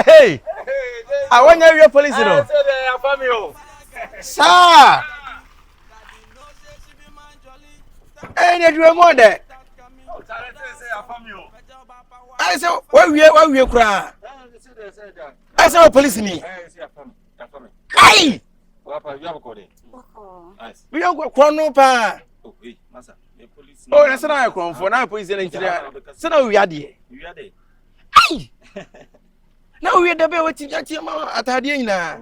Hey, I want your police. No, sir. Hey, you do more there. I said, where we cry? I saw police me. Hey! We don't go chrono pa. Oh, that's not a chrono for now. Police in Nigeria. So now we are there. Hey! Now we are the better team at Hadiana.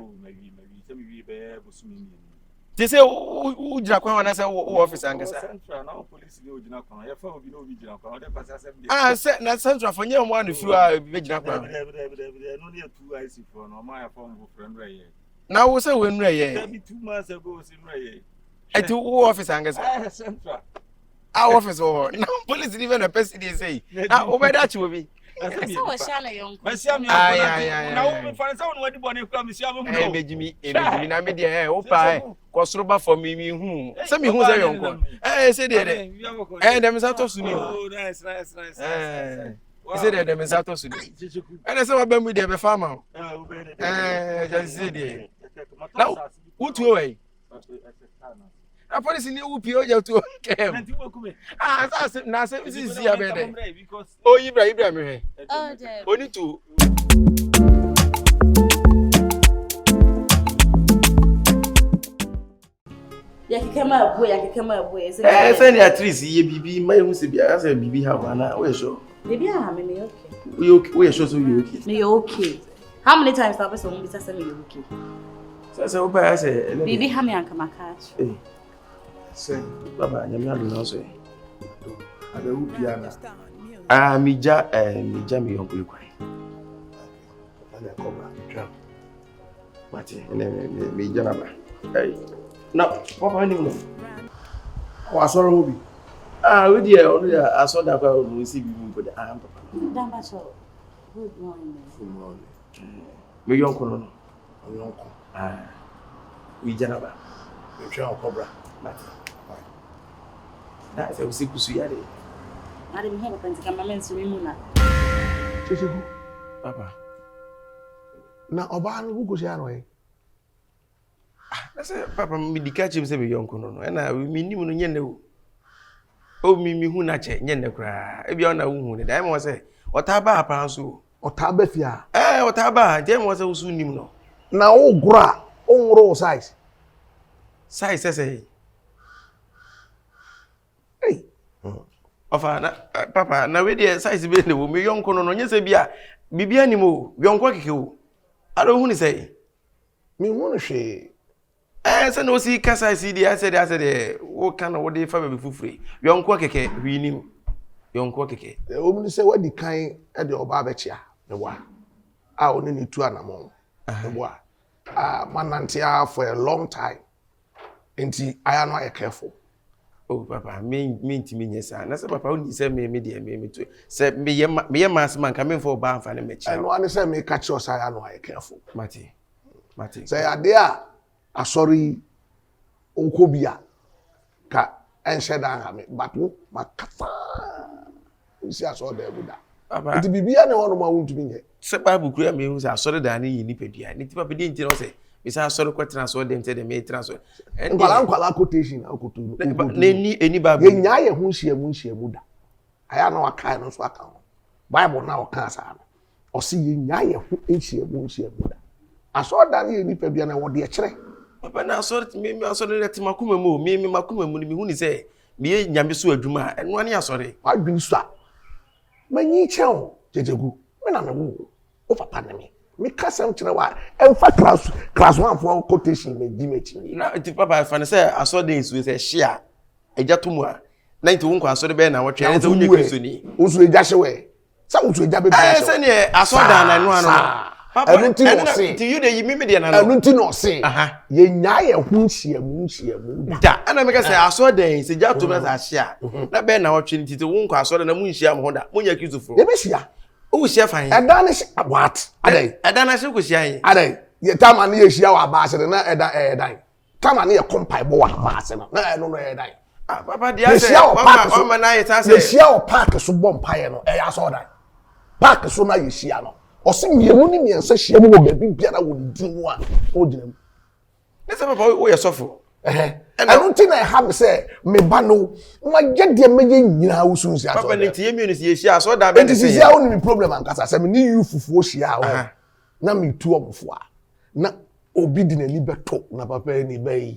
They say, who Japan and I say, office and I said, not central for you one if you are Japan. Now, we say, when we 2 months ago, I do office and central. Our office or now, police even a person they say, over that will be. I saw Shana young. Now, we find someone when the bonnet comes, I made the hair, Kosroba for me, whom some who's a young one. I said, and them is out of Sunni. Oh, nice. I said, them is out of Sunni. And I saw a bamboo there, a farmer. Just said it. Now, what way? I put this in your PO to camp. I said, now, this is the other because oh, Ibrahim, only two. Yakikama, send at least ye BB, my who's a BB Havana, we're sure. Maybe I'm okay. We are sure so you okay. Me okay. How many times have I said me okay? So I say, BB Hammy and Kamakash. Say, Baba, I'm not doing also. I don't piano. Ah, Mija, me uncle cry. And I come back. Marty, and me Janaba. Hey. Now, Papa, I know. Oh, I saw Ruby. Ah, we dear, I saw that I will receive you for the arm. Good morning. Good morning. Me uncle, no. Uncle. Ah, we Janaba. You shall cobra. Marty. That's a sick Suya. I didn't have a pensicamen to Mimuna. Papa. Now, Oban, who goes your way? I said, Papa, me the catch him say me young kono, and I will mean you no. Oh, me who nache, yender cry. If you're not who the diamond say, what about Pansu or Tabefia? Eh, what about Jem was a soon you know. Now, oh, gra, oh, roll size. Size says he. Hey, Papa, now with the size be the woman, young kono, yes, a beer, be animal, young Kwaekyeku. I don't want to say. Me want to say. I said, no, see, Cassa, I said, what kind of what they favor before free? Young Kwaekyeku, we knew. Young Kwaekyeku. The woman say, what the kind at the Obabetia, the one. I only need 2 animals. The one. Manantia for a long time. And I am not careful. Oh, Papa, mean to me, yes, and that's a papa only said me too. Said me, a mass man coming for a bar for a match. And one say me catch your side, I know I careful. Matty. Say, I dare, a sorry, Okobia, ka, and said, I am, but my kata. You see, I saw there with that. It be any one of my wound to me. Say, Babu, create me who's a sorry than any nipedia. And it's Papa didn't say. Bisa soro kwa transfer dem te dem transfer nkwala quotation akoto any bible ye nya ye hu hia da aya na waka no so aka ho bible na waka sa no o se ye nya ye hu hia da aso da ne ni pa bia na wo de kire papa na aso me aso de timakuma mu me makuma mu ni hu ni se me ye nyame so adwuma eno ane asore adwin so a manyi chew jejegu me na me wo o papa na me kasam kire wa emfa class 1 for quotation me di mechi na ti papa fa ne say asode nsu say share eja to mu a 91 kwa asode be na wo twa nse unye kristo ni usu eja hyewe sa usu eja be bia se ne asode na no ano papa enti no say ti you dey mimi de na no enti no say ye nya ye hu hyiamu da ana me ka say asode nse eja to na sa share na be na wo twa nti ti wo kwa asode na mu nhia mo da mo nya kristo fo ye be hia o hia fan edan what adai edan na ko hia yin adai ye tama na ye hia wa baase na edan tama na ye kompai bo wa baase na no edan papa dia say mama na ye ta say ye hia o park so bom pae no e ya so dan park so na ye hia no Osi mienu ni miensa hia mu wo baby biara wo din wo a o gyina mu. Nese papa wo ye sofo. I don't think I have say me ba no ma gye meje nyina wo sunsi aso. Papa nti yemi no si hia so da be ne say. Enti sia wo ni problem ankasa say me ni you fufuo hia wo. Na me tu omfo a. Na obi di nani beto na papa ni bai.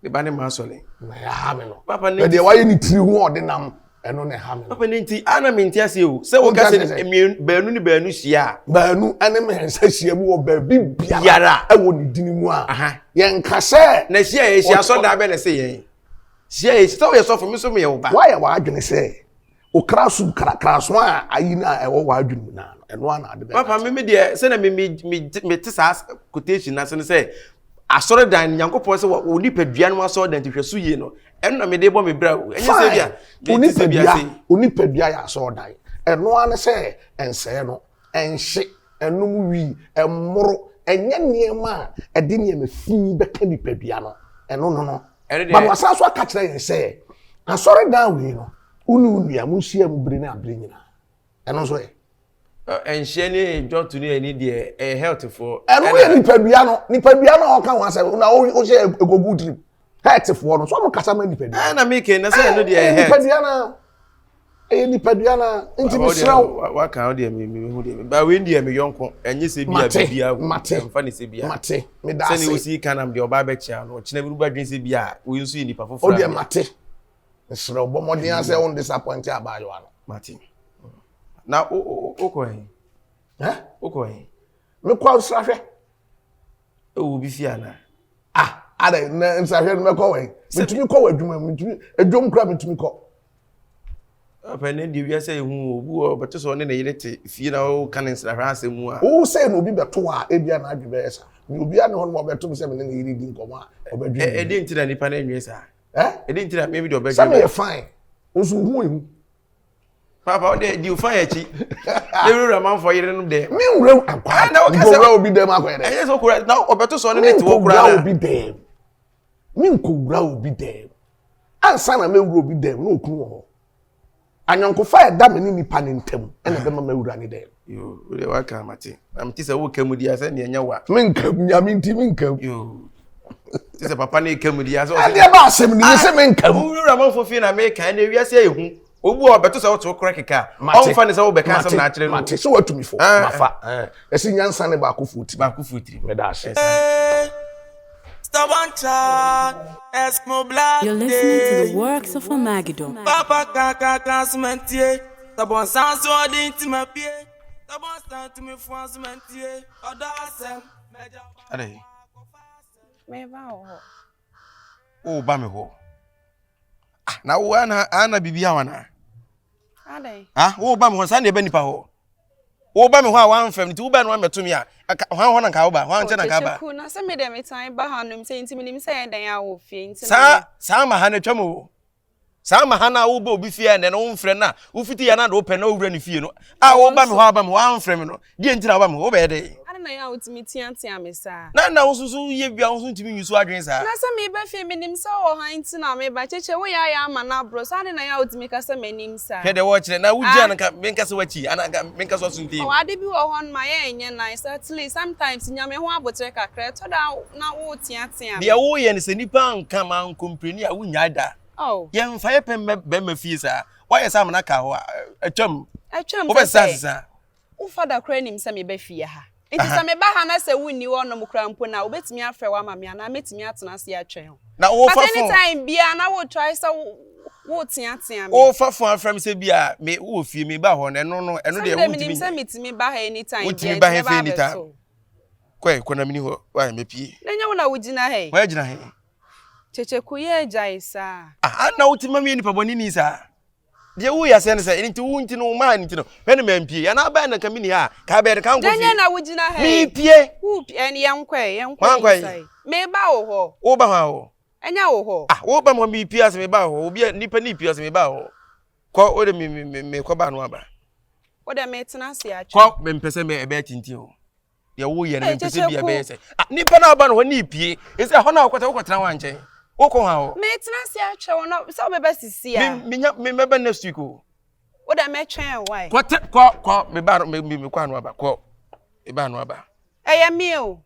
Ne ba ne ma sole. Na ya ha me no. Papa ne de waye ni tiri ho odinam eno ne ha me. Papa ne nti ana me nti ase o. Se wo ka se baanu ni baanu hia. Baanu ane me hensa hia mu wo ba bibiara e wo ni dini mu a. Ye nka se na hia so da be ne se yen. Hia so ye so for me so me ye wo ba. Waye wa adwene se o krasu kraso a ayi na e wo wa adwene mu na eno ana ade be. Papa me de se na me te sa quotation na se ne se asore dan Nyankopon se wo nipadua no asore dan hweso yie no eno na me de bo me bra enye se bia onipadua ya asore dan eno ana se ense no enhye enum wi emmoro enye niema ede niema fi beka nipadua no eno no ba no asaso aka kire yen se asore dan wi no unu nua mu hia mu bre na abre nyina eno so enhye ni jotu ni ani de health for eno ye nipadua no oka wan se na o hye egogu drip health for no so mo kasa ma nipadua na me ke na se eno de health nipadua na nti misraw wa ka o de me hu de ba we ndi me yonko enye se bia bia mfa ne se bia mate me da se ne osi kanam de oba be chia no china bi ruba dwen se bia we nso yi nipa foforo o de mate misraw bo modin ase on disappoint abayo ano mate na o hen o hen me kwa usrahwe o bi fi ana ada na nsahwe me kwa wen mitumi kwa wadwuma mitumi edwom kra mitumi kwa apa ne di wi ase hu obu obeto so ne yire te fi na o kan nsrahwe ase mu a o say no obi beto a ebia na adwebe esa obi a ne ho no obeto me se me ne yire di nkomo a obadwuma edi ntira nipa na nwe sa edi ntira me bi de obadwuma say fine osu hu ehu papa o de di fine achi le wura man fo yire no de me wura akwa na o ka se obi dem akwa de enye so kura na obeto so ne te wo kura na obi dem me nko wura obi dem ansa na me wura obi dem na okun wo anyankofa da me ni nipa ne ntam ena be ma wura ne dem yo we de waka mate am ti se wo kamudi ase ne nya wa me nkam nyame nti me nkam yo ti se papa ne kamudi ase ade ba asem ni se me nkam wura man fo fi na me kan na wi ase ehu obu obeto se wo to kura keka on fa ne se wo be kan sam na akire no mate so watumi fo mafa esi nyansa ne ba ko futi me da ase You're listening to the works of Amagidon. Papa kaka sementie. Tabon sanso odi intima pie. Tabon stand to me for sementie. Oda asem. Ade. Me ba ho. O ba me ho. Na wo ana bibia wana. Ade. Wo ba me ho san de ba nipa ho. Wo ba me ho a wan fam nti wo ba no ametumi a ho na ka wo ba ho anche na ka ba Kyekyeku na se me dem tan ba hanum se ntimi nim se dan ya wo fie ntimi sa ma ha na twam o sa ma ha na wo ba obi fie na wo mfre na wo fiti ya na do pe na wo wura ne fie no wo ba me ho aba me wan fre me no die ntira ba me wo be de na ya utimi tiantia me sa na wo susu ye bia wo ntimi nyusu adwen sa na se me ba fie me nim se wo han ti na me ba cheche wo ya ama na bro sa na ya utimi ka se me nim sa hede wo kire na wo gia na me nka se wachi ana me nka so sunti o ade bi wo hon ma ye enye nice at least sometimes nyame ho abotre kakra to da na wo tiatia bia wo ye ne se nipa nka ma nkompreni a wo nya da ye mfa ye pem be ma fie sa wo ye sa ma na ka ho atwam wo be sa wo fada kra nim se me ba fie ha enti se me ba ha na se wunni wo no mukra mpo na obetimi afre wa ma me na metimi atena se atwen ho na wo fa fo anytime bia na wo try so wo tiatia me wo fa fo afrem se bia me wo fie me ba ho no eno de wo ntimi se metimi ba ha anytime bia ba ha anytime ko na mini ho wa me pie na nya wo na wo gina he wa gina he Kyekyeku ye jaisa na wo tima me nipa boni ni sa de wo ya se ne se enti wo nti no ma nti no hwe ne mampie ya na ba na kamini ha ka be kan ko fi nya na wo gina he me pie wo en yankwe me ba wo ho wo ba ho enya wo ho wo ba mo me pie as me ba ho obi nipa ni pie as me ba ho ko o de me ko ba no aba o de me tena se a ko me mpese me ebe tinti o ye wo ye ne mpese bia be se nipa na ba no ni pie ese ho na okota okotena wa nchen Oko ha o. Me tena se atwe wono so be sisi a. Me meba next week o. Wo da me twen why? Ko me ba me kwa no aba ko. Eba no aba. Eye me o.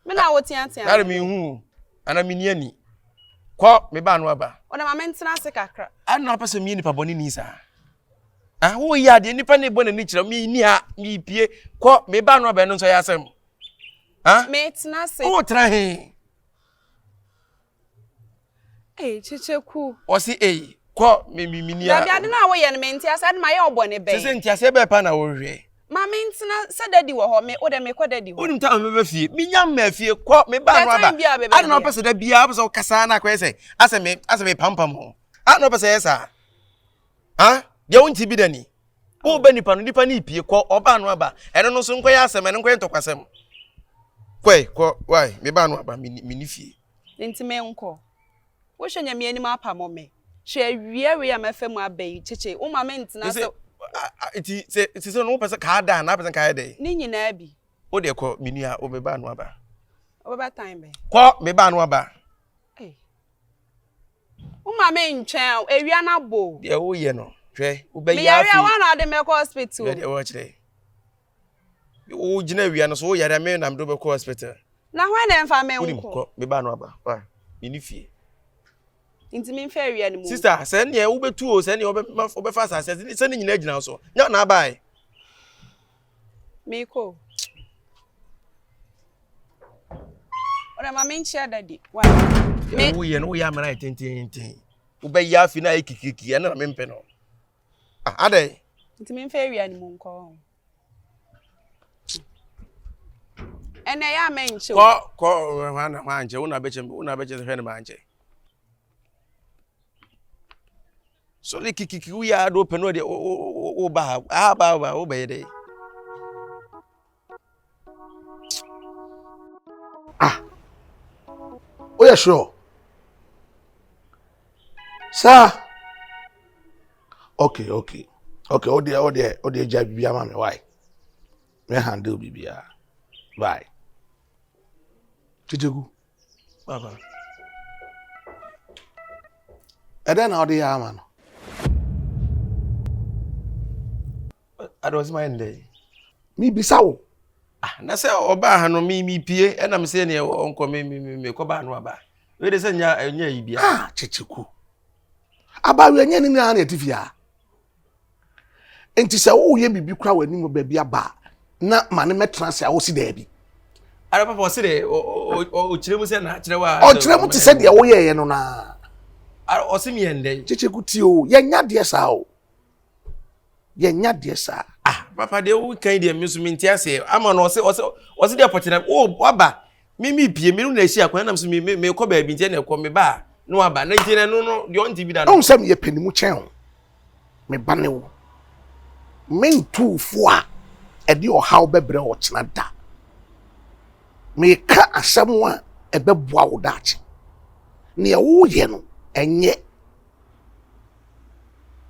Me na wo tiantia. Dare me hu. Ana me ni ani. Ko me ba no aba. Ona ma mentena ase kakra. Ana pese me nipa boni ni sa. Ah wo ya de nipa ne bona ni kire me ni ha me pie. Ko me ba no aba no so ya asem. Ah? Me tena ase. O tra he. Kyekyeku. Osi ko me ni Da bia de na wo ye no menti ase de ma ye obone be. Se nti ase be pa na wo hwe. Ma mentena se dadi wo ho me o de me ko dadi ho. Unim ta me be fie. Me nya ma fie ko me ba no aba. Ade no pese da bia pese o kasa na kwese. Ase me pampam ho. Ade no pese yesa. Ah? Dia wonti bi dani. Wo ba nipa no nipa ni pie ko oba no aba. Eno no so nkoya asem eno nkoya ntokwasem. Kwai ko why me ba no aba me ni fie. Nti me nko. Wo hwe nya me anim apa mo me. Hwe wiawe ya mafam abai cheche. Wo ma mentena se iti se no pese ka da na pese ka de. ni nyina bi. Wo de ko me nua wo me ba no aba. Wo ba time be. Ko me ba no aba. Wo ma me ntwen ewia na bo. De wo ye no. Hwe wo ba Me ya yare fi. wa na de me ko hospital. De wo chire. Wo gina wia no so wo yare me na mdo be ko hospital. Na hwan na mfa me Unim nko. ko me ba no aba. Why? Me ni fie. Nti me mfa ewia ni mu. Sister, say ne wo betu o say ne wo be fa asase say ne nyina gina so. Nya na bai. Me ko. Ora ma me nchia dadi. Why? Me wo ye no wo ya mara tententin. Wo be ya fi na ikikiki na me mpe no. Ah, ade. Nti me mfa ewia ni mu nko. Ene ya me nche. Ko wana nche una beche hwe ne ma nche. So le kikiki wo ya do pe no de wo ba wo be de. Oh yeah, sure. Sir. Okay. Oh dear, Jai Bibia mama, why? Me handle Bibia. Bye. Kyekyeku. Baba. And then how the man? I was my day. Me bisawo. Na say oba ha no mi pie e na me say ne onko me ko ba no aba we de say nya yibia Kyekyeku abawe nya ni na etifia enti se wo ye bibi kura wani mo ba bia ba na mane metranse a wo si da bi ara papa se de o kire mu se na kire wa o kire mu ti se de wo ye no na ara o se mi ende Kyekyeku ti o ye nya de sa o ye nya de sa papa de wo kan de mi so mi ntiase ama no o se de potina o waba mi pie mi na hia kwan na so me ko ba bi ntia na ko me ba no waba na ntia no de on ti bi da no nsem ye panimu chen me ba ne wo mentu fo a e de o haw bebre o kina da me ka asem a e beboa wo dachi ne wo ye no enye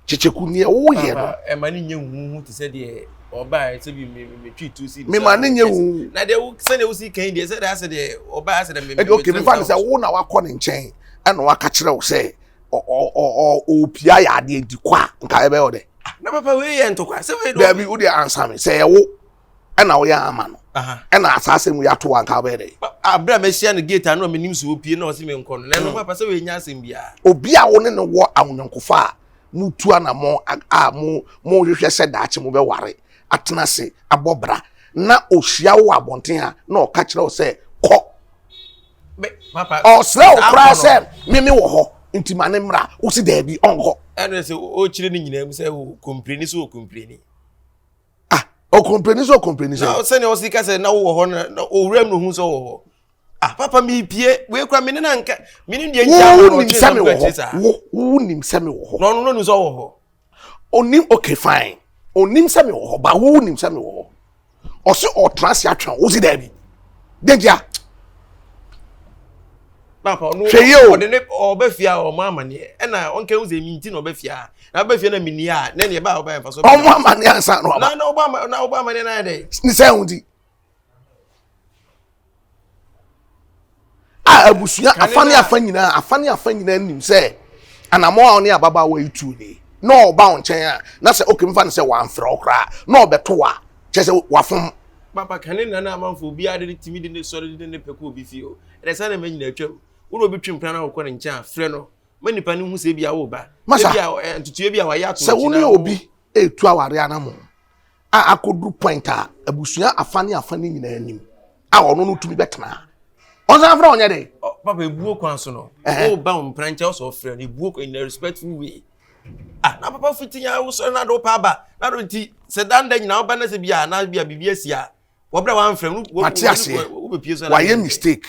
Kyekyeku ne wo ye no e mani nye hu ti se de oba se bi me twi tu si me mani nye hu na de wo se ne wo si kan de se de ase de oba ase de me okay me fa se wo na wakọ ne nchen ana waka kire wo se o pia ya de di kwa nka ebe o de na papa we ye ntokwa se we do there be wo de answer me se wo ana wo ya ama no ana asase mu ya to anka ebe de abra me hia no gate anu me nim so opie na o se me nkọ no na no papa se we nya asem bia obi a wo ne no wo awonyankofa mutu ana mo hwehwe se daache mo be ware atena se abobra na ohia wo abonten ha na o ka kire wo se ko papa o sra o kra se mimi wo ho nti mane mra wo si da bi onho eno se o kire ni nyina mu se o kompreni so o kompreni o kompreni se na se ne o si ka se na wo ho na o wram no hu so wo ho papa mi pie we kwa me na nka me ni de ntia wo nim se me wo ho no so wo ho onim okay fine onim se me wo ho ba wo nim se me wo ho o se o trans ya twa wo si da bi denja papa no o de ne o ba fia o ma amane e na onka wo ze mi nti na o ba fia na ba fia na me ni a na ne ba o ba fa so o ma amane ansa no ba na o ba amane na de ni se hundi abusuya afani nyina nim se anamo a oni ababa wa itu ni no ba on chen a na se okay mfa ne se wa amfra okra no beto wa che se wafom Papa can na man for be added timid in the solid in the peku befio. And I said a man that you will be trim plan of calling chan, freno. Many panu who say be over. Masa and to be our yacht. So only obi 2 hour Rihanna mo. I could do pointer a bushia a funny in the name. I will know to be better. On the front day. Papa book consono. Oh, bound branches of friend, he book in a respectful way. Ah, na papa fiti ya wo so na do pa ba na do nti se dan dan na oba na se bia na bia BBS ya wo bra wan frem wo be pie so na why mistake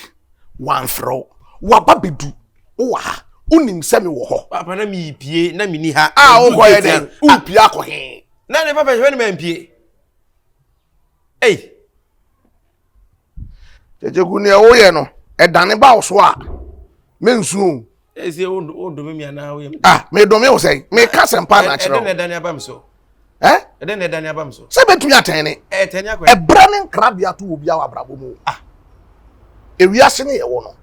wan fro wa ba bedu wo ha unim se me wo ho papa na mi pie na mi ni ha wo ko ye den u pie akohe na ne papa hwe ne man pie Kyekyeku ne wo ye no e dane ba wo so a mensu ese o do me ana wo ye me do me wo say me ka sempa na kire e den dan abam so e den dan abam so se betu ya tene tene akwa e bra ne nkrabia to obi a wabrabo mu ewiase ne ye wo no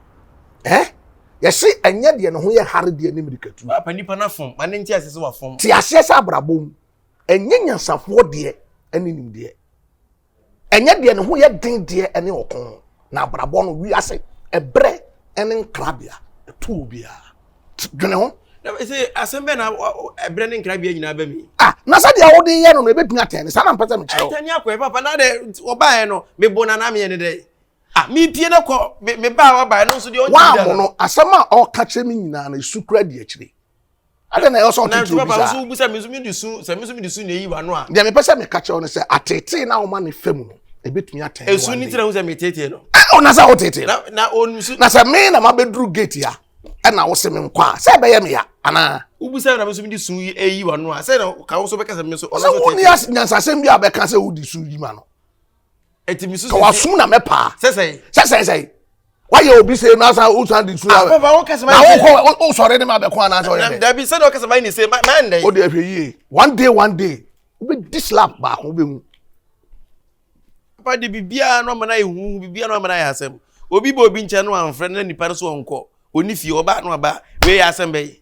ye se enye de ne ho ye hare de ne mirikatu papa nipa na fom ma ne nti asese wa fom ti asese abrabo mu enye nyansafo de ene nim de enye de ne ho ye den de ene okon na abrabo no wiase e bre ene nkrabia to obi a dwene ho na say asembe na ebre ne nkrabia nyina ba mi na sa dia wo de ye no ebetun atene sa na mpesa me kire tani akwa papa na de oba ye no me bona na me ne de mi pie na ko me ba wa ba no so de on wa mo no asema o ka che me nyina na sukura de akire ade na yo so to to papa so bu sa me so mi de su sa me so mi de su na yi wa no a de me pesa me ka che on say atete na wo ma ne fam no ebetun atene esu ni tira wo say me tete no na sa wo tete na on su na sa me na ma bedru gate ya na wo se me nkwa se be ye me ya ana ubu say na me so mi de su yi wa no a say na ka wo so be ka se me so so wo ni nyansasem bi abeka se wo di su yi ma no etimi su ka wasum na mepa say why you obi say na sa o san di su ya papa wo kase ma na wo sore ni ma be ko ana so ye da bi say na kase ma ni say man dey o dey hwe yi one day we be slap ba ko be hu papa de bibia no ma na ehu bibia no ma na ya asem obi bo obi nche no amfre na nipa so onko oni fie oba no ba we ya asem be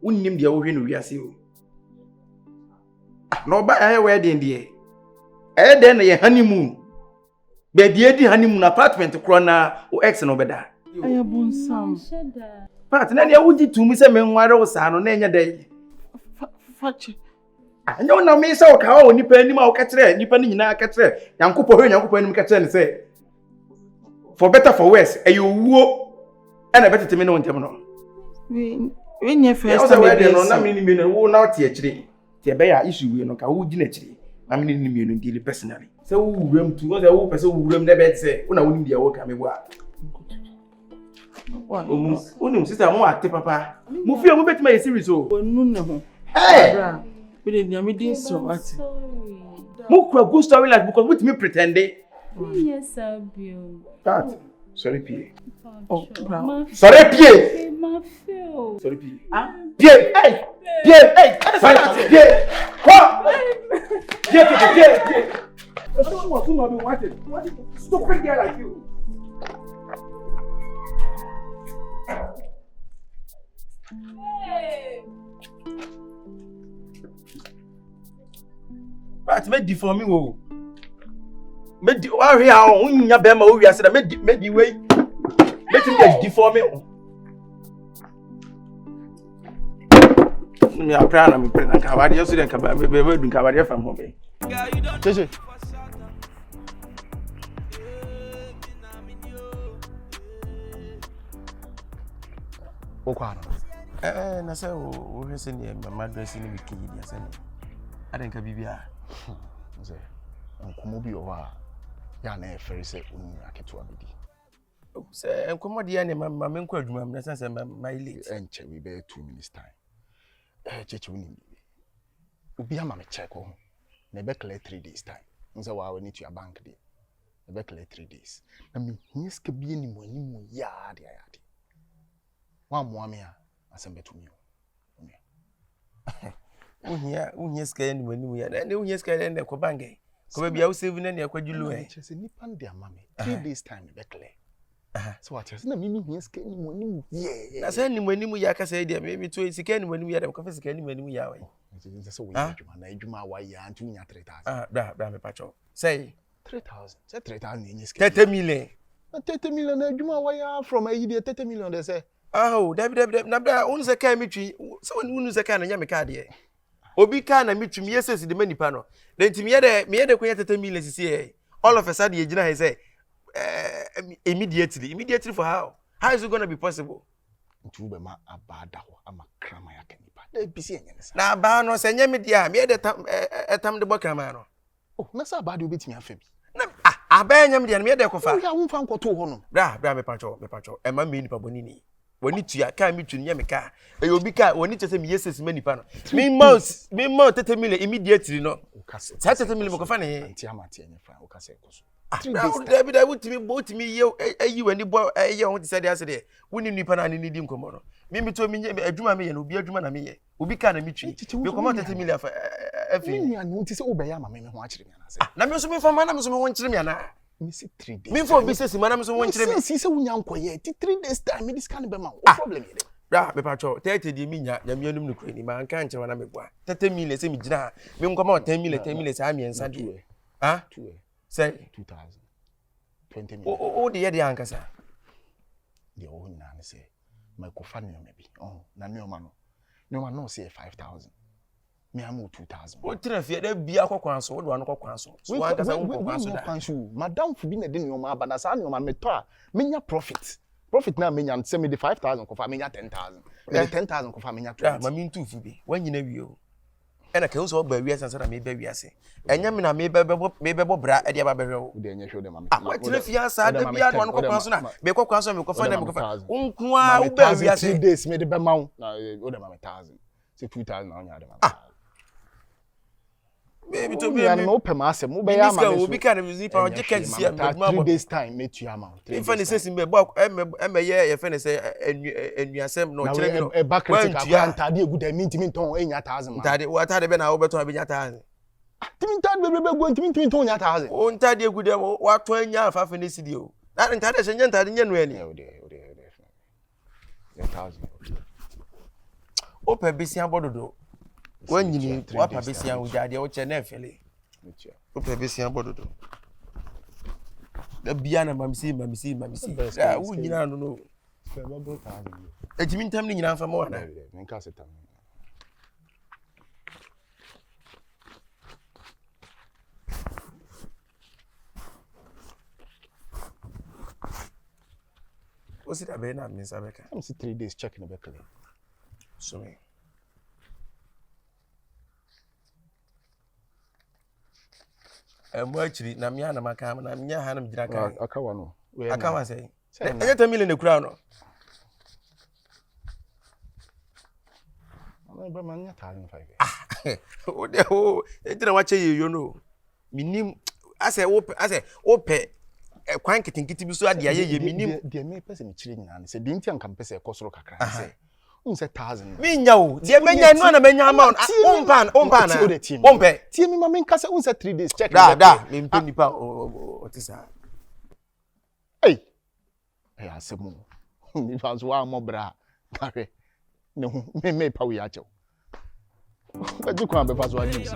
unnim de wo hwe no wiase o na oba ya we den de den na ye honeymoon baby edi honeymoon apartment kro na o ex no beda aya bonsam part na ne wuji tumi se me nware wo sa no na enya dai fache anya wona me se o ka wo nipa anim a wo ka kire nipa ni nyina ka kire yankopɔ hwe yankopɔ anim ka kire ne se for better for worse ayo wuo ana betete me no ntem no we nye first time we no na me ni me no wo na tie akire tie be ya issue we no ka wo gi na akire na me ni me no deal personally se wo wuram tu wo se wo pese wo wuram na be se wo na wo ni dia wo ka me bo a onim sister mo ate papa mo fie mo betima ye series o onu ne ho eh we dey na me dey so ate mo kwa good story like because what me pretend yes abio that sorry pie oh bra sorry pie ma feel sorry pie pie hey pie what pie I don't want to know what it stupid guy like you. hey But me di for me wo. Me di wa hwe a unya be ma wo wiase da me di we. Me ti di for me. Me apra na me pre na ka wade so den ka ba be dun ka wade fam ho be. Cheche okwa no Na say wo hwe se ne mama dress ni wiki di ase ne. Aden ka bibia. Nze nkomo bi o ha ya na efere se unu aketo abidi Se nkomo de ya ne mama me nkwa adwuma me na say my late enche we be 2 minutes time cheche uni obi ama me check ho na be clear 3 days time nze wa we need to your bank dey na be clear 3 days na me hiska bi ni mo ya de ya de wa mo ame a asembe to me Unya sky ni wani ya na unya sky na ko bange ko be bia u save na ne akwadulu chese nipa ndi amame 3 days time be clear so what chese na mimi unya sky ni wani na say ni wani ya ka say dia me to sky ni wani ya da ko fa sky ni wani ya wai chese so we adwuma na adwuma wa ya antu nya 3000 bra me pacho say 3,000. Say 3,000 in this 30 million. 30 million. Juma why from a year 30 million they say. Oh, David, na bra unu se kan mitwi. So unu se kan na nya me ka de. Obi kan na mitwi me yesesi de mani pa no. Then ti me ye de kwanya 30 million sisi e. All of a sudden ye gina he say immediately for how? How is it going to be possible? Ntu be ma abada ho ama krama ya kanipa. Na bisi enye nsa. Na ba no se nya me dia me de tam de bokrama no. Oh, na sa abada obetimi afa bi. Na aba nya me dia me de kofa. Ya wo fa nkoto ho no. Bra me pacho. E ma me nipa boni ni. Woni tua ka mi tunu nya me ka. E obi ka woni chese me yesesi ma nipa no. Me mount 30 million immediately no. Ukase. 30 million kofa ne. Anti amati enye fa ukase koso. David, I would me you when the boy you want to say yesterday. We need nipa na ni di nkomo no. Me to me adwuma me ye no bi adwuma na me ye. Obi ka na me twi. Me come out 30 million for me nua no ti se obeya ma me ho akire me anase. Na me so me fa ma na me so me won kire me ana. Me see 3 days. Me for business ma na me so won kire me. See se wunya nkoye. 3 days time me this can be ma. Problem here. Bra me pacho 30 di me nya me anum no kure ni ma nka nche na me gwa. 30 million se me gina. Me nkoma 10 million sa me ensa de. Ah? 2 say 2,000. 20 million. Oh, the year the ankasa. The old nan say, my cofanio maybe. Oh, na no man no say 5,000. Me amu 2,000. What tell fear there be akwanso, what one akwanso. So one kasa ukwanso. Madam fu bi na de nyoma ba na sa nyoma me to a menya profit. Profit na menya say me the 5,000 kofa menya 10,000. Me the 10,000 kofa menya 20. Yeah, mami ntu fu bi. Wan nyina wi o. Ena ke so ba wi asansa na me ba wi ase. Enya me na me bebo bra e dia ba behwe o. De enya show dem am. What tell fear sa de bia no akwanso na. Me kwakwanso me kofa na me kofa. Unku a u ba wi ase. 3 days me de be ma na o dem am 1,000. Say 2,000 na onya dem am. Baby to me no open ma asem wo be ya ma me. Obi ka na music pa ticket si am. 3 days time me tu am. If any say me bo ye fe say enuasem no kire me no. E back critic ntade egu da mi ntimi nton enya 1,000 ma. Ntade be na wo beto abenya 1,000. Timi ntade be go ntimi nton enya 1,000. O ntade egu dem wa to enya afa ne sidi o. Na ntade se nya ntade nya no ani. O 1,000. O pe bisia bododo. Wanyini wa pa bisia ujade o che na efele. O pe bisia bododo. Da bia na mamisi. Ah, wo nyina no no. Fe babo 1,000. Ejimi ntam ni nyina fa mo wana. Menka setam. O si da be na mi sabeka. I'm see 3 days checking the back. So me. Mo achiri na me ana maka na me nya ha na mjira kan. Akawa no. Akawa say. Enye 10 million e kura no. Ama ba man nya 1,500. O de o e dira wa che yeyo no. Minim ase ope kwan kitinkiti bi so ade aye minim de me pese me chire nyina se de nti anka pese ekosoro kakra se unse 1,000 me nya o de menya no na menya amount ompa na ompe tie me ma me nka se unse 3 days check da me mpe nipa o tisa hey asemu ni fanso wa mo bra kare ne hu me pa wi achew ba di kwa be faso wa news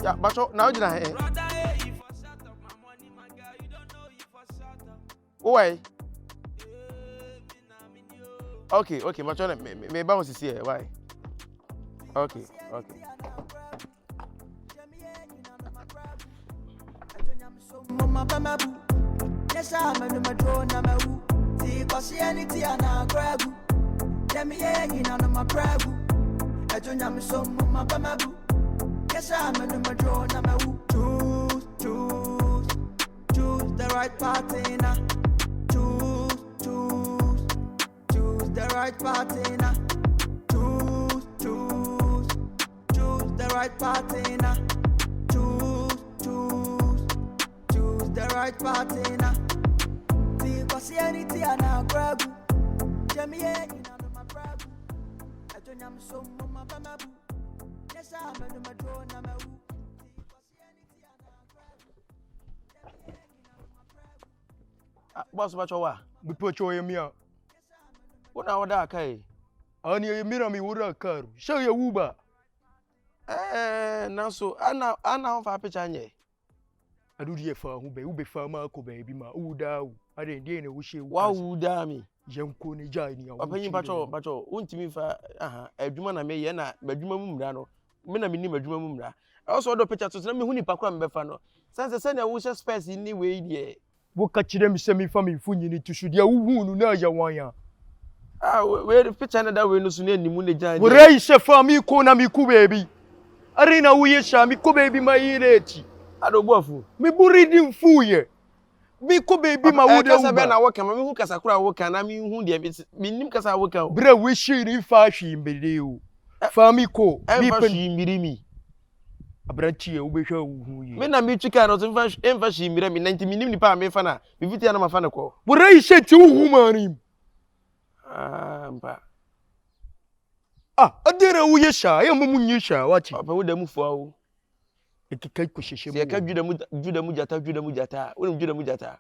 ya bacho na ojina he why okay bacho me ba mo sisi here why okay mama bamabu yesha manu madrona mawu ti kwasianity ana gragu dem ye nyina na magragu ajonya mso mama bamabu yesha manu madrona mawu choose the right partner choose the right partner choose the right partner the right partner. See, Christianity and a grab. Jamie, in my grab. I don't am so mama bamabu. Yes, I'm in my drone. I'm a woo. Christianity and a grab. Boss bacho wa bi pocho ye mia wona wada kai ani ye mira mi wura karu she ye wuba Now so ana fa picture anye. Adu die fa ho be ube fa ma ko ba bi ma uda u ade die na wo hye Wa uda mi. Yanko ne jai ni awu. Opanyin pacho untimi fa adwuma na meye na badwuma mu mra no. Me na menim adwuma mu mra. Also do picture so na me hu nipa kwa mbefa no. Sanse na wo hye space ni we die. Wo ka kire mi se mi fa mi funyi ni tusu dia wo hu nu na ya wan ya. We picture na da we no so na animu ne jan. Wo rei se fa mi ko na mi ku baby. Are na wo ye sha mi ko baby ma yire ti. Ado boafu. Mi buri di mfu ye. Mi ko baby ma wo de kasa be na wo kan me hu kasa kura wo kan na mi hu de mi nim kasa wo kan. Bra we shiri fa hwi mbede o. Fa mi ko mi pen hwi mi. Abranchi e wo be hwa wo hu ye. Me na mi twika no so fa hwi mbire mi 90 mi nim nipa me fa na mi fitia na ma fa ne ko. Wo rei se ti wo hu mani. Mpa. Adere wo ye sha, ye mumu nyi sha wachi. Papa wo da mu fo awo. Ekeka hyehyem. Se ka juda mu jata. Wo juda mu jata.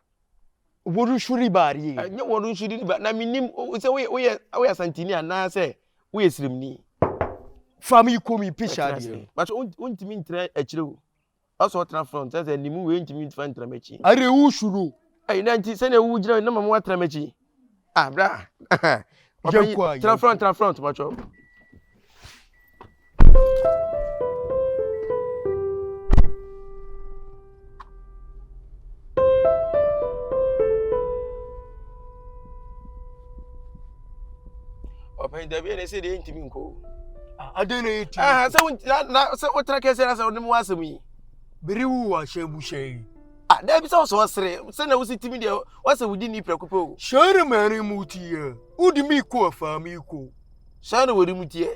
Woru shuri bari. Nya woru shuri ba na minim se wo santini ana se wo yesrimni. Fami ko mi pisha di. But untimi ntra akire wo. Also tra front say nimu we ntimi fa ntra machi. Are wo shuru. Ai nanti se na wo gira na mama wa tra machi. Bra. Tra front macho. Open the be say dey ntimi nko. Adene eti. Se wo tra kese na se wo mu asem yi. Biri wu wa shebu shei. Da bi se wo so sere. Se na wo sitimi de wo se wudi ni prekupe o. Shere mari mutie. Udi mi ko afa mi ko. Shere wori mutie.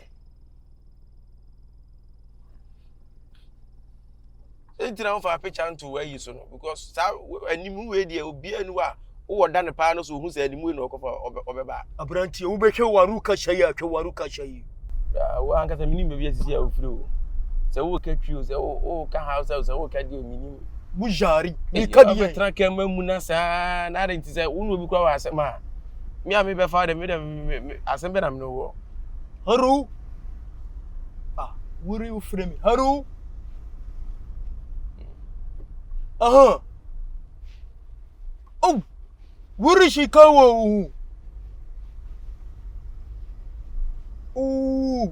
Entina wo fa picture nto wa yi so no because sa animu we de obi anu a wo da ne pa no so hu se animu no okofa obeba. Abranti wo be hwe waru ka shayi atwe waru ka shayi. Wo ankasa minim be bi asisi a ofiri o. Se wo ka twi o se wo ka house se wo ka di o minim. Bujari mi ka di e tra ka mamu na sa na de nti se wo no obi kwa wa asema. Me a me be fa de me asem be na me no wo. Haru. Wuri wo frame me. Haru. Oh, wuri shi kawo.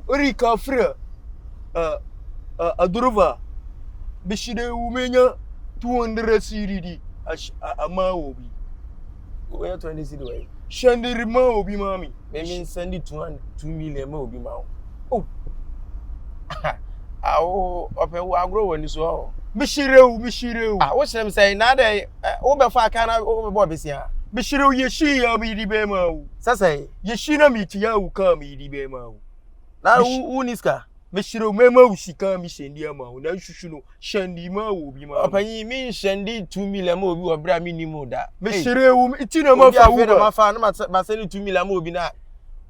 Ri ka fra. Adurva. Bishide umenya 200 CDD ama obi. Where 20 CD way? Shandiri ma obi mami. Me mean send it 2 million ma obi ma. Open wo agro wani so. Mishirew. Wo shem say na dey wo be fa aka na wo be bo besia. Mishirew ye shi ya mi di be ma wo. Sasai Ye shi na mi ti ya wo ka mi di be ma wo. Na wo niska. Mishirew me ma wo sika mi shendi ama wo na hwhwhu no shendi ma wo bi ma. Opanyi mi shendi 2 million ma obi obra mi ni mu da. Mishirew ti na ma fa wo. Ma fa na ma send 2 million ma obi na.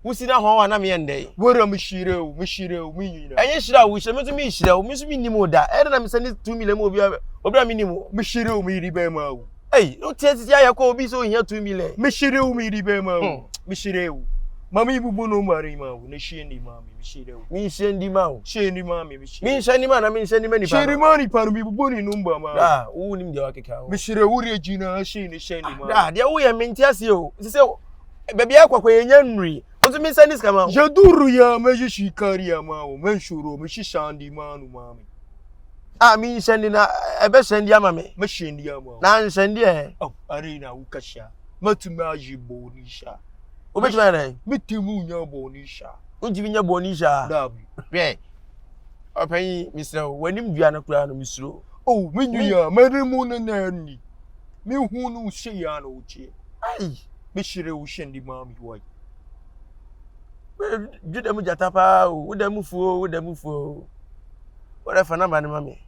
Wusina ho wa na me ndey. Wora mishirew mi nyina. Enye shira wo hye me so mi shira wo mi so mi ni mu da. E na me send 2 million ma obi obra mi ni mu. Mishirew mi di be ma wo. O tiesi ya ko obi so hia 2 million. Mishirew mi di be ma wo. Mishirew. Mami bubu no mari ma wo na shendi ma mi mishirew. Mi shendi ma wo. Shendi ma mi mishirew. Mi shendi ma na mi shendi ma ni pa. Shendi ma ni pa no mi bubu ni numba ma. Wo nim de wakeka wo. Mishirew wuri ejina shendi ma. De wo ye mentiase o. Se baby akwakwa yenya nri. Otu mi send this kama. Jaduru ya meji shikari ya ma wo menshuro mi shishandi ma no ma mi. Mi shendi na ebe shendi ama me. Me shendi ya ma. Na shendi arena ukasha. Matuma ajibo ni sha. Obetuma na. Metimu nya boni sha. Unjimi nya boni sha. Dabi. Opanyi Mr. Wanim dua na kura no misuro. Menyu ya merimu na ni. Me hu no hye ya na uche. Me shire wo shendi ma mi wai. Juda mu jata pa o, wuda mu fuo. Wora fa na ma ne ma me.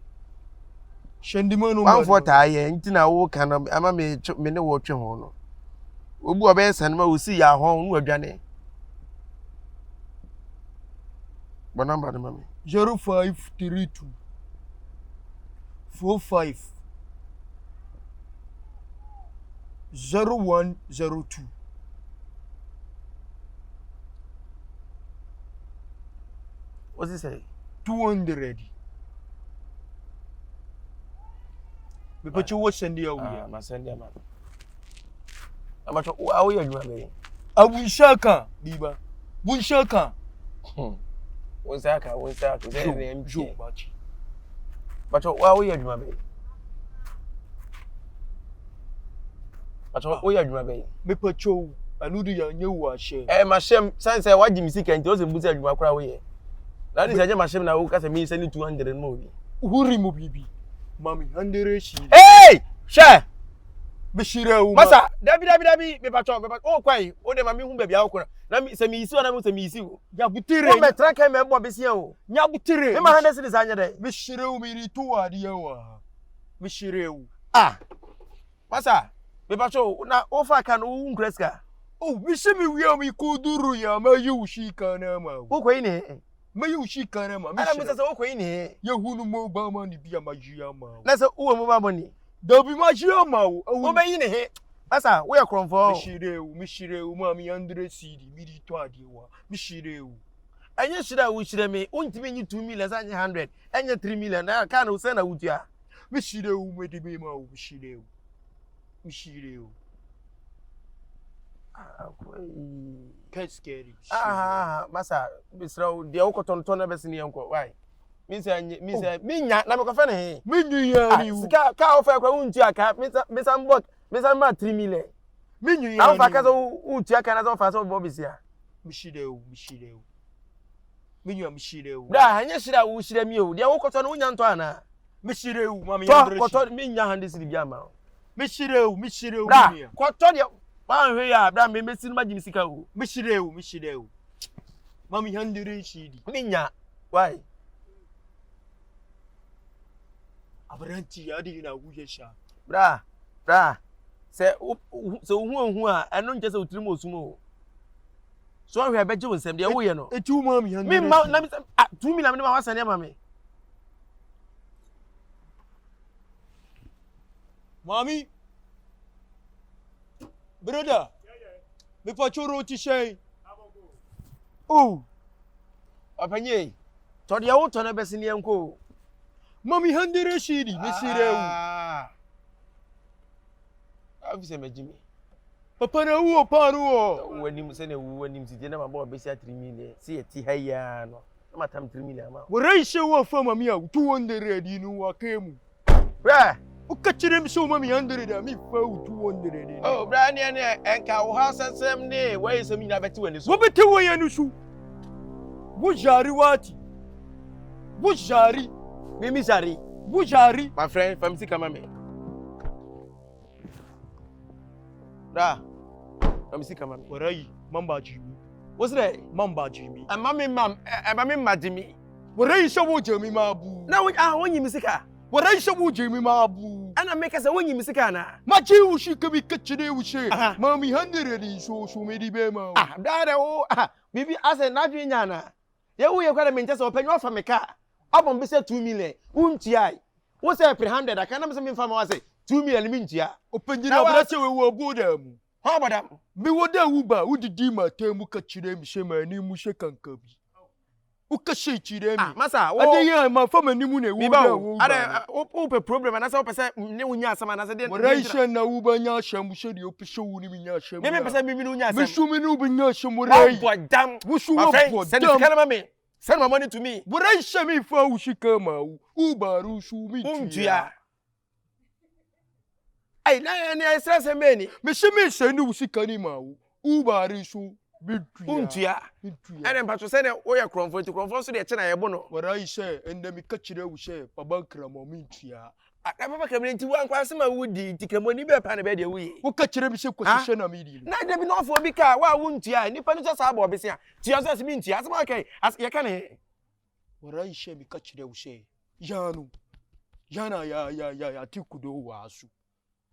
Shendi ma no. 140 aye ntina wo kan ama me ne wo twe ho no. Obu obe san ma osi ya ho no adwane. Ba number ne ma me. 0532 45 0102. What's he say? 200. But you was send you away. Ma send ya man. Amacho wa wo adwuma be. Abunshaka biba. Bunshaka. Wonsaka ze Jo bachi. Macho wa wo adwuma be. Macho wo adwuma be. Me pacho anudu ya nyewu ahye. Ma shem sanse wa jimi sika nti o se mbuza adwuma kora wo ye. Na dis aje ma shem na wo kasa me send 200 mo bi. Huri mo bibi. Mami handere shi. Hey! Sha! Bishire u. Masa, dabi me pacho o kwai, o de ma me hu bia akora. Na mi se mi isi o na mi se mi isi o. Ya butire. O me tra kan me bo besia o. Nya butire. Me ma hande se anya de. Bishire u mi ritu ade wa. Bishire u. Ah. Masa, me pacho na o fa kan o nkreska. Oh, bishimi wi mi kuduru ya ma yu shika na ma. O kwai ne. Ma yu shika na ma. Ana mi se o kwai ne. Ya hunu mo ba ma ni bia ma jia ma. Na se o mo ba boni. Dabi ma jia ma o. O be yi ne he. Masa, wo ye kronfo. Mishire u ma mi 100 cedi mi di to ade wa. Mishire u. Anya shira wo shire me, untimi nyi 2 million anya 100, anya 3 million na ka na wo se na wutua. Mishire u me di me ma o mishire u. Mishire u. Scary. Masa, Mr. De Okoton na besi ni enko. Why? Minya na me ko fa ne he. Minya ni. Sika ka ofa kwa untu aka, Mr. Mbot, Mr. Ma 3 million. Minya. Na ofa ka so untu aka na so ofa so bo bisia. Mishire u. Minya mishire u. Da, anya shira wo shira mi o. De Okoton unya nto ana. Mishire u, mama ya ndre. Koton minya hande siri bia ma. Mishire u da, minya. Koton de ma hwe ya, da me mesiri ma jimisika o. Mishire u. Mami handere shidi. Minya. Why? Abranti ya di na wuye sha. Bra. Se hu a eno nche se utiri mo osumo. So ahwe abeje wonsem de wo ye no. Etu mami handere. Mi ma na mi 2 million me ma wasane ma me. Mami. Brother. Me pachoro ti shay. Oh. Opanye. To de wo to na besi ne enko. Mami handere shidi, mishire u. Afise majimi. Papa na uo panu o. Wani mu se na wu wani mu ti na ma bo besi 3 million. Si e ti haya no. Ma tam 3 million ma. Wo reishe wo fa mami a 200 di nu wa kemu. Bra. O ka kire mi so mami 100 da mi fa 200 di. Oh, bra ne enka wo ha sesem ne, wai se mi na beti wani so. Wo beti wo ya nu su. Wo jari wati. Wo jari. Mimi jari. Wo jari. My friend, famisi kama me. Da. Famisi kama me. Warai, mamba jimi. What's that? Mamba jimi. Mami majimi. Warai shawo jimi mabu. Na wonyi misika. Warai shawo jimi mabu. Ana make say wonyi misika na. Machi ushi kabi kachide ushe. Mami 100 di so me di be ma. Da wo. Bibi ase na dwi nya na. Ye wo ye kwa me nche se opanyo fa me ka. Abon be say 2 million. Untia. Wo say 300 aka na me say me fa ma wa say 2 million mi ntia. Opanyi na brache we wo boda mu. Ha boda. Me wo da wuba udidi ma temu kachide mi she ma ni mu she kankabi. Uka she chire mi. Masa wo ade ye ma fa ma ni mu na wo da wo. Ade wo pe problem na say wo pese ne wo nya asama na say de. Wo raisha na wo ba nya asham she de opishe wo ni mi nya asham. Me pese mi no nya asama. Me shu mi no bi nya asham wo rai. Bodam. Wo shu wo bodam. Send it send my money to me. Wo raisha mi fa wo shika ma wo. Ubaru shu mi tuya. Ai na stress me ni. Me she me she ni wo shika ni ma wo. Ubaru shu Untua. Ene mpacho se ne wo ye kronfo so de che na ye bo no. Wara ishe ende mi ka kire wo she baba kramo mi ntua. Baba kramo nti wo ankwa se ma wudi ti kramo ni be pa na be de wo yi. Wo ka kire mi she kwashe na mi di. Na de bi no ofo bi ka wa wo ntua nipa ni so sa aba obesia. Ti yo se mi ntua asema okay as ye ka ne. Wara ishe mi ka kire wo she. Yanu. Yana ya ti kudo wa asu.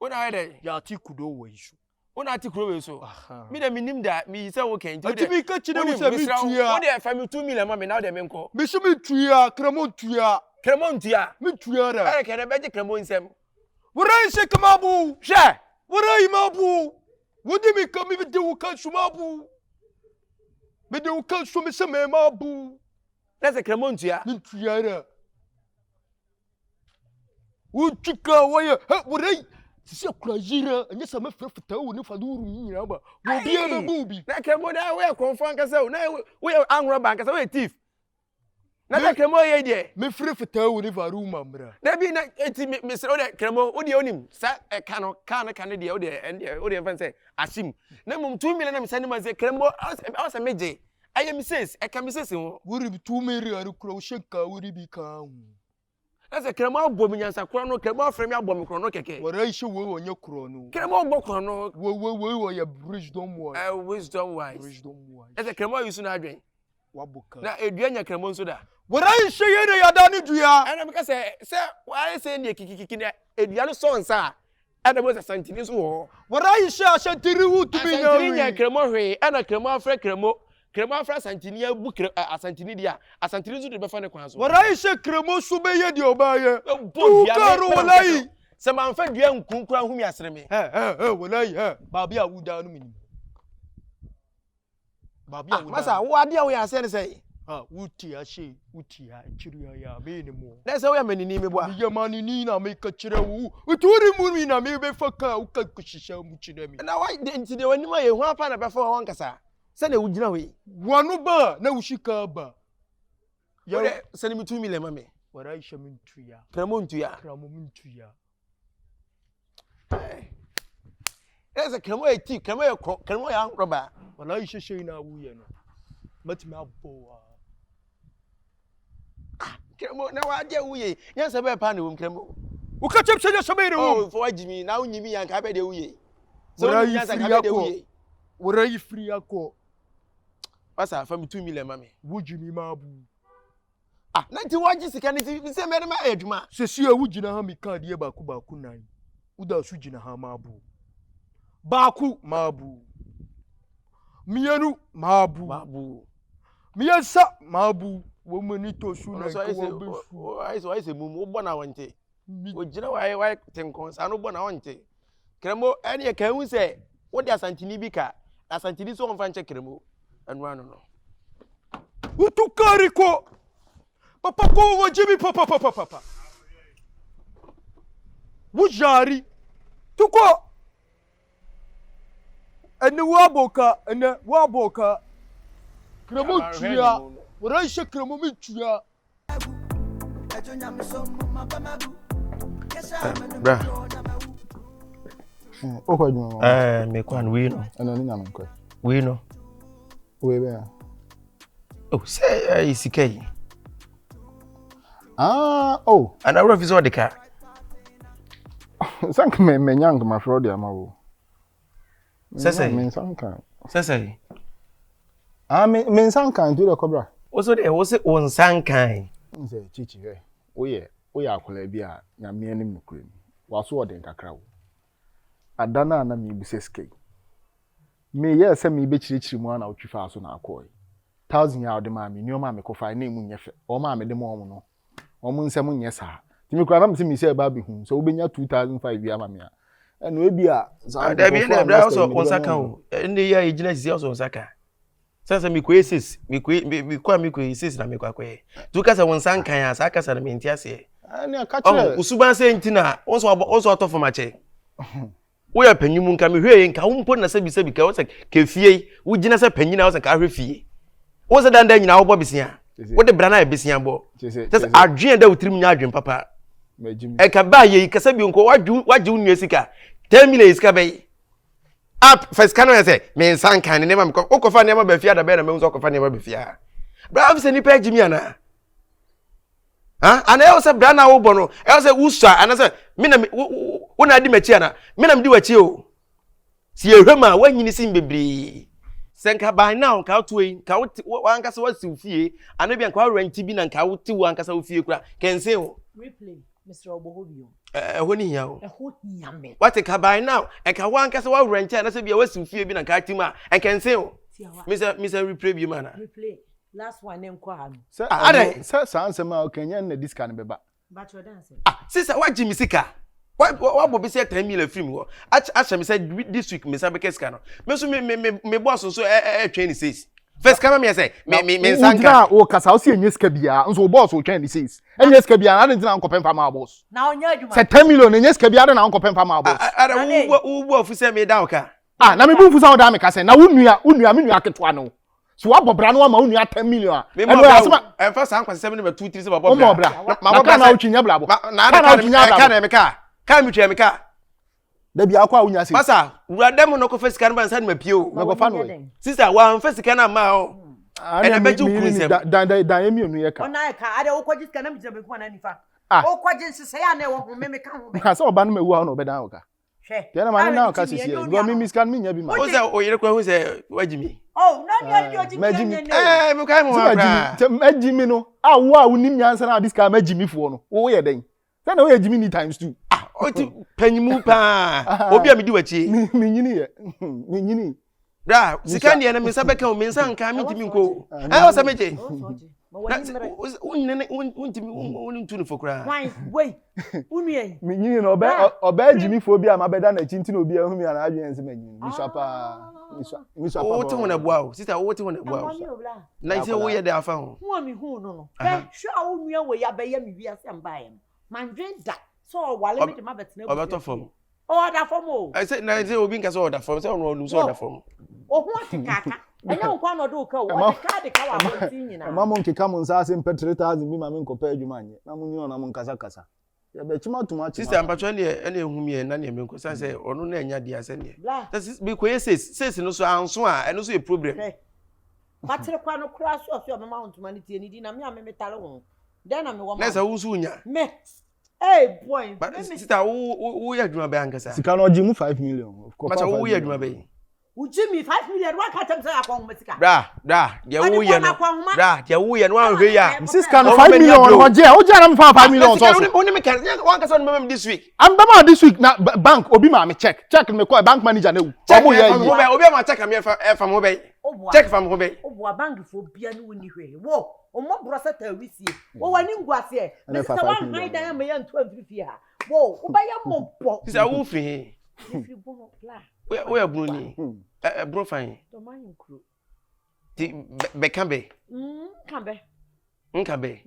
Wona ide ya ti kudo wa isu. Una ati kuro we so. Me de minim da me say wo kan. Ati mi ka kire wo se mi tua. Wo de fa mi 2 million ma me na de me nko. Me se mi tua, kramo tua. Kramo ntua. Mi tua da. Ara kere be je kramo nsem. Wora ishe kamabu. Hwe. Wora imabu. Wodi mi ka mi de wo kan sumabu. Me de wo kan so me se me mabu. Na se kremo ntua. Ntua ra. Uchika waya, ha burai. Sisi akura yira, anya sama fefeta wo ne faduru nyina ba. Wo bia be bubi. Na kremo na we confront kasa o. Na we anro bank kasa we thief. Na ta kremo ye de. Me fefeta wo ne faru mamra. Na bi na eti me se o de kremo, o de onim. Sa ka no de o de fan say asim. Na mum 2 million na me sane ma say kremo, I say meje. Aye me says, e ka me says wo. Wo ri 2 million akura wo shenka wo ri bi ka hu. Na se kremo abom nyansa kro no kremo afremi abom kro no keke. Wara ishe wo onye kro no. Kremo ogbo kro no. Wo ya wisdom wise. Wisdom wise. Wisdom wise. Na se kremo yusu na adwen. Wabuka. Na edua nya kremo nso da. Wara ishe ye na ya da ni dua. Ana me ka se why say ne kikiki na edua no so nsa. Ana mo se santini so wo. Wara ishe ashantiri wu to be na. Santini nya kremo hwe, ana kremo afra kremo. Kremo afra santini abu asantini dia. Asantini zo de be fa ne kwan so. Wara ishe kremo so be ye de oba ye. Tu karo walai. Se man fa dua nkunkura humi asere me. Walai Babi awuda no minim. Babi awuda. Masa wo ade a wo ya ase ne sei. Wuti ashe, wuti a chiri ya be ne mo. Na se wo ya manini me bo a. Ye manini na me ka chire wo. Uturi mu na me be faka wo ka kushisha mu chire mi. Na why nti de wani ma ye hu apa na be fa won kasa. Se na wo gina we. Wanu ba na wushika ba. Ya se ni mi 2 million ma me. Wara ishe mintuya. Kremo ntuya. Kramo mintuya. Ese kremo e ti, kremo ya roba. Wala ishe she na wuye no. Matimi abo kremo na wa de wuye. Nya se be pa na wo kremo. Wo ka chep she be wo. Oh, for jimi na unyimi yan ka be de wuye. Wara yi free akọ. Wara yi free akọ. Pasa fa mi 2 million ma me. Wo jimi ma abu. Na ti waji sika ni ti se me ma adwuma. Sesi a wo gina ha mi card ye baako nan. Uda su gina ha ma abu. Baako ma abu. Mienu ma abu. Miensa ma abu. Wo mani to su na ko wo be fu. Ai se mumu bo na wonte. O gina wai tenkon sa no bo na wonte. Kremo ene ye kan hu se wo de asantini bi ka. Asantini so onfa nche kremo. Anu anu no. Utukari ko. Papa ko wo jimi papa. Wujari. Tuko. Ene waboka. Kremo tua. Wora ishe kremo mi tua. Bra. O ko dun. Me kwan we no. Ana ni na me ko. We no. We be. Oh, say isikai. Oh. And I refuse all the car. Sank me nyang ma fraud ya mawo. Sese. Me sanka. Sese. Me sanka ntu de cobra. Also there was it on sankan. Nse chichi he. Oye akola bi a nyame anim nukrem. Waso ode nkakra wo. Adana na me biseske. Me ye se me be chirichiri mu ana otwifa aso na akoi. 1000 ya ode ma me ni o ma me ko fa na mu nyefe. O ma me de mo no. Omo nsem nye saa. Timi kwa na mse mi se ba bi hu. So obenya 2005 bi ama me a. Eno ebi a da bi na bra so on saka o. Ndi ya ejina sisi so on saka. Sasa mi kwesis, mi kwesis na mi kwakwe. Tu kasa won sankan ya saka sa na mi ntiase. Ani aka kire. Usuban se ntina, onso atofo mache. Wo ya panyum nka me hwe nka wo mpo na sabi ka wo se kefie, wo gina se panyina wo se ka hwe fie. Wo se danda nyina wo bo bisia. Wo de brana e bisia bo. Sasa adwen da wutrim nya adwen papa. E ka ba ye ka sabi nko waju nua sika. 10 million sika be. Up first can I say me sankan ne ma me ko fa ne ma ba fia da be na me nso ko fa ne ma ba fia. Bra fi se ni pa jimi ana. Ana e say bra na wo bo no. E say usa ana say me na wo na di machi ana. Me na me di wachi o. Si ehwema wanyini sim bebre. Senka by now ka to yi ka wo ankasa wasi fie ana bia nka rent bi na nka wo ti wo ankasa wo fie kura kense o. Replay Mr. Obohobio. Honi hia o. Hia me. What ka by now e ka wo ankasa wo rent ana se bia wasi fie bi na nka ti ma kense o. Mr. replay bi mana. Replay. Last one enko ha no. Sir ansem a okanya na diska ne beba. But your dance. Sister what Jimmy sika. What Bobby said 10 million film wo. Acha me said this week me say be keska no. Me so me boss so train says. First come me say me sanka o kasa o se enye ska bia nso boss o twen says enye ska bia na dey na nkopem fa ma boss na onya adwuma say 10 million enye ska bia na nkopem fa ma boss ara wo afu se me da oka na me bu fu sa o da me ka say na unua me nua ketwa no so wa bobra no ma unua 10 million e no asema en fa san kwase 7 number 2 3 se bobra ma bobra na o twinya blabo na me ka mi twa me ka da bia kwa unya se masa urade mo no ko fa sika no ban san ma pio me go fa no sister wa fa sika na ma o ene beju kunsem dan emi onu ye ka ona ka ade wo kwaji sika na mi jebe kuma na nifa o kwaji nsese ya na wo ho me ka ho be ka se oba no mewu ha no be dan o ka hwe ye na ma na o ka sisi go mi sika mi nya bi ma o se o yere kwa hu se wajimi na ni oji mi me kai mo wa bra majimi no wo a unim nyansa na diska majimi fo no wo ye den se na wo ye jimi ni times 2 o ti panyimu pa obi a me di wachi mi nyini bra sika ne na me sa beka o me nsa nka me timi nko o sa meje untimi tunu fokura wai unue mi nyini no oba jimi fo bi a mabeda na chinti na obi a hu mi na adwen se manyi mi swapa o te wona bua o sister o te wona bua o na ise wo ye da afa ho hu mi hu no be hwa unue we ya be ya mi wi ase mba ya mandwen da so wale me de ma betena bu obeto fom order form o I say na say obi nka say order form say onu so order form o hu tikaka enya nkwa no do ka o de ka wa bo tin nyina mama nkeka mo nsa ase mpe 3000 bi ma me nkopa adwuma anye na mo nyino na mo nkasa kasa ya be chima tuma sister ampatwa ne ene ehumi e na ne me nkosa say onu na enya dia se ne bi koye ses no so anso a eno so e problem batere kwa no kura so mama ontuma ne tie ni di na me amemetare ho den na me wo ma na sa wo so nya me hey boy sister wo ya adwuma be ankasa sika no oji mu 5 million of course wo ya adwuma be Ujimi 5 million wa ka tem say akwa masika. Bra, dia wo ye no. Bra, dia wo ye no an hwe ya. Siska no 5 million oje na me fa 5 million so. Oni me kan wan ka so no this week. Am ba ma this week na bank obi ma me check me call bank manager na wu. Omo ye yi. Obi ma check am e fam ho be. Check fam ho be. Obo bank fo bia no woni hwe. Wo, omo bro sa ta wisie. Wo wani nguase e. Me sa wan hide dan me ya nto amfirifi ha. Wo, wo ba ya mompo. Sisa wo fi. Ifri bono pla. Wo ya bruni. Bro fine. To man nkru. Ti be kan be. Kan be. Nka be.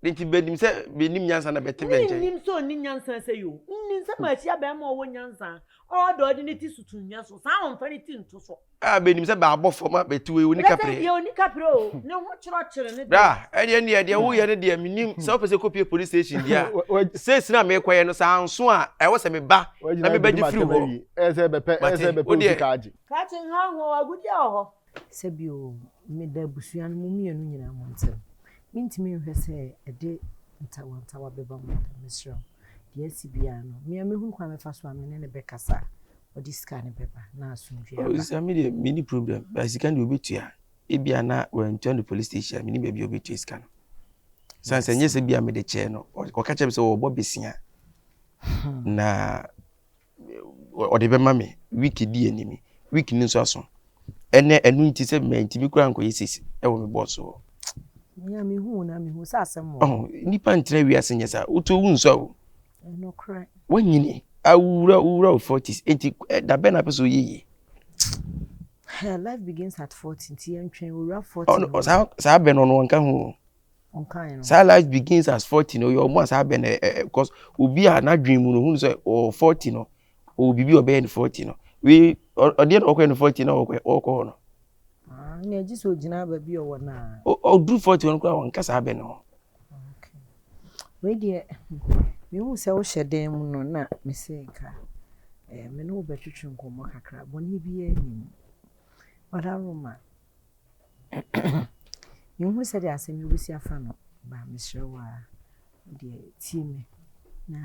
Nti benim se benim nyansa na bete be nche. Nim so ni nyansa se yo. Nim se ma chia be ma wo nyansa. All the ordinary sutu nyanso. Sa on fani ti nto so. Benim se ba abofo ma betu we oni kapre. Ye oni kapre o. Ne ho chiro ne. Bra, ene wo ye ne de minim se opese kopie police station dia. Says na me kwaye no sa anso a e wo se me ba na me baji free ho. Eze be police card. Ka tin ha ho agudi ho. Se bi o me da busua no mienu nyina mo ntem. Mintimi hwe se ede ntawa beba mo mesro. Die sibia no. Me hu kwa me fa so ame ne be kasa. Odi scan beba na asunjua. Oh, is me mini problem. Basically we betua. Ebia na when turn the police station, mini be obetua scan. Sanse nyese bia me de che no. O ka chem se o bobesia. Na o de be mame week di enimi. Week ni so aso. Ene enu nti se me ntimi kura nko yesis e wo me boss o. Nya me hu sa asem o. Oh, nipa ntre wi ase nyesa. Uto wu nso o. No cry. Wanyini awura 40s enti da be na peso yiyi. Life begins at 40 ti entwen ura 40. Oh no, sa be no nka ho. Onkan no. Sa life begins as 40 no your mo sa be na because obi a na dream no hu so 40 no o bibi obe na 40 no. We odi na okwe na 40 na okwo no. Na eji so gina ba bi o na. O do 40 no kwa nka sa be no. Okay. We dey me hu se wo hyeden mu no na me se nka me no betwetwe nkomo kakra boni bi anim oda roma me hu se dey asemi busi afa no ba me hrewa dey tie na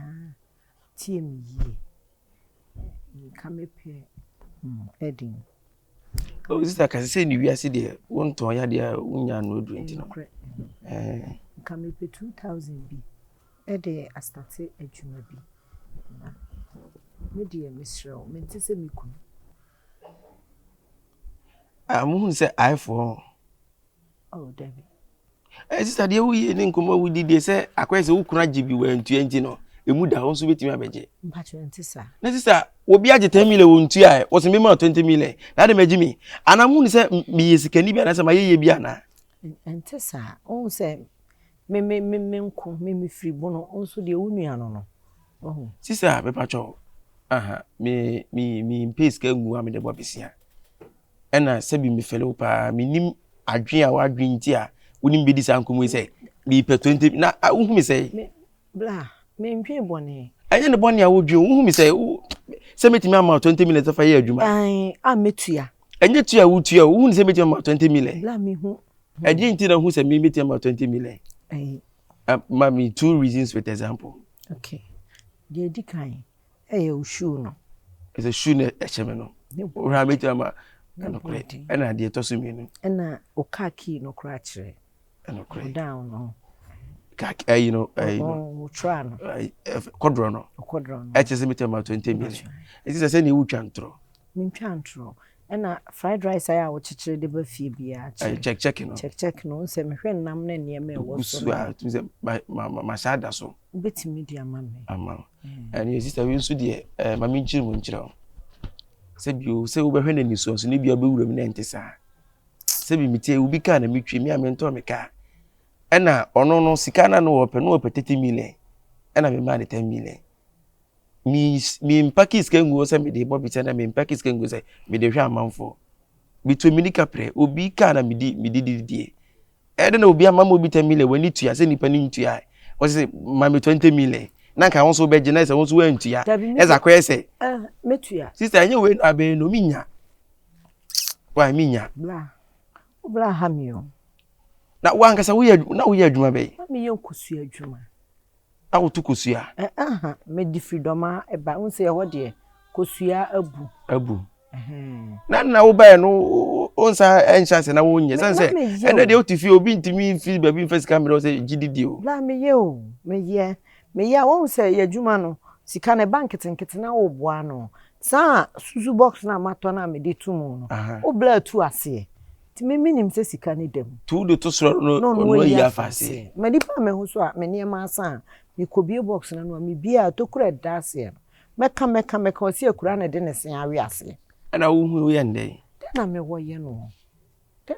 tie me yi nka me pe edin o sister ka se ni wi ase dey won ton ya dey unya no odu enti no nka me pe 2000 bi ede astate adwuma bi na me die misrel me ntse me kun amu se iPhone oh David sister dey wo ye ni nkomo wo di dey se akwese wo kuna jibi wa ntu enti no emu da ho so betimi abeje mpacho ntisa na sisa obi agye 10 million wontu a wo se me ma 20 million na de magi mi anamu ni se me yesikani bi ana se ma yeye bi ana ntisa on se me nko me free bono on so de wunu ano no oh sisa be pacho aha me pace ka ngu am de bo besia ena se bi me fele pa me nim adwen a wadwen nti a wonim bi di sankomo se me pe 20 na wo mi se bla me ntwe bone anya ne bone a wodwen wo mi se metimi ama 20 million se fa ye adwuma ai a metua anya tua wotua wo se metimi ama 20 million bla me hu adi nti na hu se me metimi ama 20 million ai mami 2 reasons with example okay the dikai o shoe no is a shoe na echeme no wo ha metimi ama no correct ena de to so mienu ena o kaki no kra kire ena correct down no kaki you know try no kodro no echese metimi ama 20 million it is say na ewu twantro min twantro ena fried rice aya wo chichire de ba fie bia check no check no se me hwe nam na ne me wo so ma shada so betimi dia mame ama and your sister we so de mami nchiri mo nchira se bio se wo be hwe na ni so ne bia be wura mi na ntesa se bi mitie wo bi ka na mitwe mi amento me ka ena ono no sika na no wo pe 30 million ena me ma de 10 million mi mpakis kengu se me de bobi tena mi mpakis kengu se me de hwa amanfo bitu mi nikapre obi ka na mi di ede na obi amama obi 10 million wani tua se nipa ni ntua o se ma me 20 million na ka won so be gina se won so wantua eza kwa ese metua sister anye we abe no minya wa minya bla hamio na wankasa wo ye adwuma be mi ye nkosu adwuma awutu kosua me di freedom eba unse ye ho de kosua abu na wo ba no onsa enchance na wo nye sanse ene de otifi obi ntimi fi ba bi mfasi camera say gididi o la me ye won se ye adwuma no sika na bank tinkete na wo boa no sa suzu box na mato na me de tumu no o bla tu ase ti me minim se sika ni dem tu do to soro no ya fase me di pa me ho so a me ne ma sa me kobie box na no me bia to kura dase meka o se akura na de ne sen awe ase ana wo hu ye ndey na me wo ye no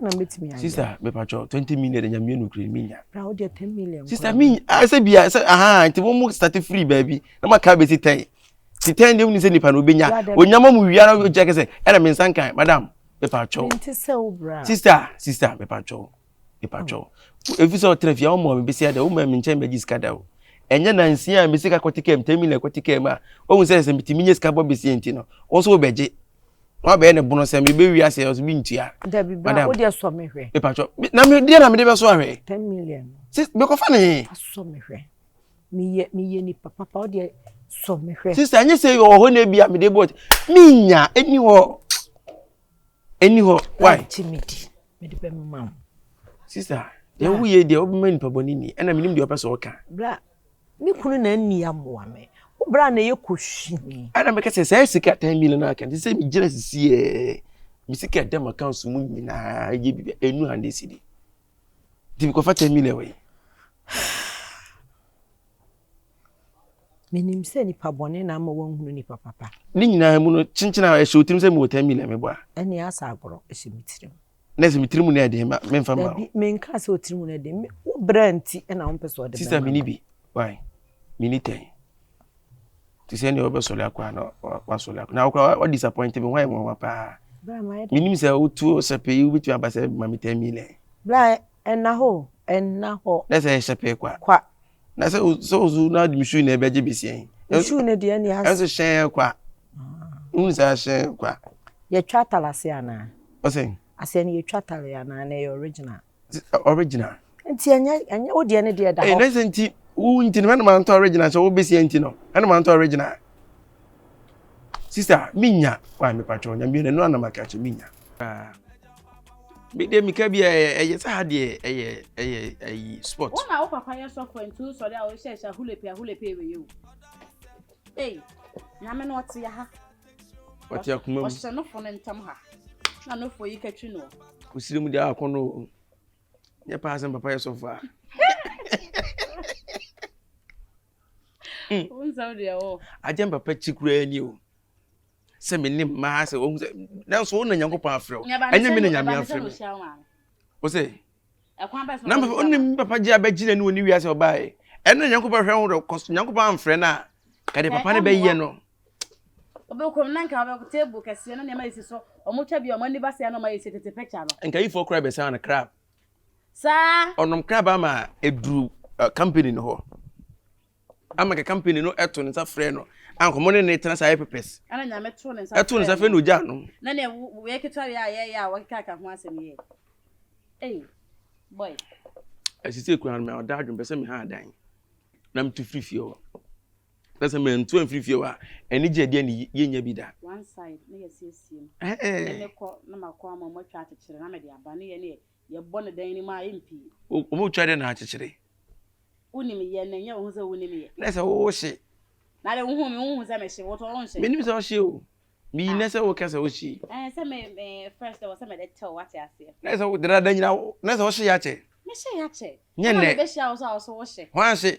na metimi ya sister me pacho 20 million nya me no kure minya bra o de 10 million sister me say bia nti mo start free baby na maka be 10 ti 10 dem ni se nipa no benya onyama mu wiara o je kese era me nsankan madam me pacho nti se o bra sister me pacho if you saw traffic ya mo me be se da o ma me nchen be jiska da o enya na nsia me sika kotikem 10 million kotikem a o hu se mitimi nye sika bo be se enti no o so beje wa be ne bono se me be wi ase o so bi ntua madam o de so me hwe me pacho na me de na me de be so ahwe 10 million sis be ko fa ne so me hwe me ye ni papa o de so me hwe sister anye se yo ho na bia me de bot minya eni ho why timidi me de be mam sister de wo ye de obema nipa boni ni na me nim de opeso ka bra mi kunu na nni amoa me wo bra na ye kohwi ana me kase say sika 10 million na kan say mi gina sisi mi sika dem account mu nyina ye bibia enu hande sidi di ko fa 10 million we menim se ni pabone na ma wanhunu ni papa ni nyina mu no chinchina e show tirim say mi 10 million me bo eni asa agoro e se mitirim na se mitirim na de ma me mfa ma me nka se otirim na de wo bra nti na wo pese ode sister mi ni bi why mi ni 10 ti se ni obe sole akwa na wa sole akwa na wa disappoint me why mo pa bra ma mi nim se o tu se pe u bitu abase ma mi 10 million bra enna ho na se shepe kwa na se so na di mishu na ebeje besien mishu na de ani as shen kwa unsa shen kwa ye twatalase ana o se aseni ye twatale ana na ye original nti anya wo de ne de da ho na se nti nti na man to original so wo besien nti no na man to original sister minya kwa me pacho nya mi no na makache minya me de mi ka bi eye sa de eye sport wona wo papa ye so for ntu so de a wo shesha hulepe we ye wo na me no ote ya ha ote akuma o se no fo ne ntam ha na no fo yi katwi no kusire mu de akono nye pa asem papa ye so fa Unsa de o. Agem papa chikura ni o. Se me nim ma se o na so na Nyankopon afrɛ. Anya me na Nyame afrɛ. O se Ekwan ba so. na papa onim papa gi abagina ni oni wiase obae. Ɛna Nyankopon hwɛ ho do Nyankopon amfrɛ na ka de papa ne bɛyɛ no. Obekom na nka obe table kese na ma yesi so omotwa bi omani ba se na ma yesi tete picture no. Nka yifo kra be sa na crab. Sa Onom crab ama eduru company no ho. Ama ka company no eto nsa frɛ no. Ankomo ne tena sa pepes. Ana nyame to ne nsa. Eto nsa frɛ no gya no. Na ne we ketwa ya wa kaka ho asem ye. Hey boy. Asisi ekura me oda adwon pese me ha adan. Na mtu frifie o. Pese me ntu frifie wa eni gye de ne yenya bi da. One side na yesiesie. Me ko na makwa ma mo twa akyekyere na me de aba ne ye bɔ ne dan ni ma MP. O mo twa de na akyekyere. Unim ye na nya wo se unim ye. Na se wo hye. Na de wo se me hye wo to wo hye. Me nim se wo hye o. Me na se wo kasa wo hye. Se me first was se me de tell what ya say. Na se wo dra da nyina na se wo hye ya che. Me hye ya che. Nye ne. Be hye wo so wo hye. Hwan hye.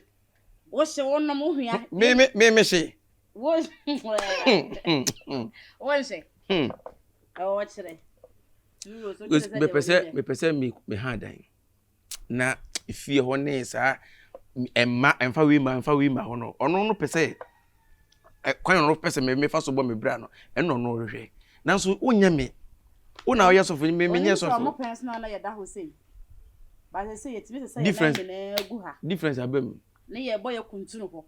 Wo hye wo no mo hua. Me hye. Wo wo hye. O chere. Me pese me ha dan. Na ifie ho ne sa emfa we ma ho no. Ono no pese kwan no pese me fa so bo me bra no. Eno no hwehwe. Nanso onya me. Una oya so me nya so. Mo personal na ya da ho sei. Ba se yetimi se difference na egu ha. Difference abem. Na ye boy kuntunu ho.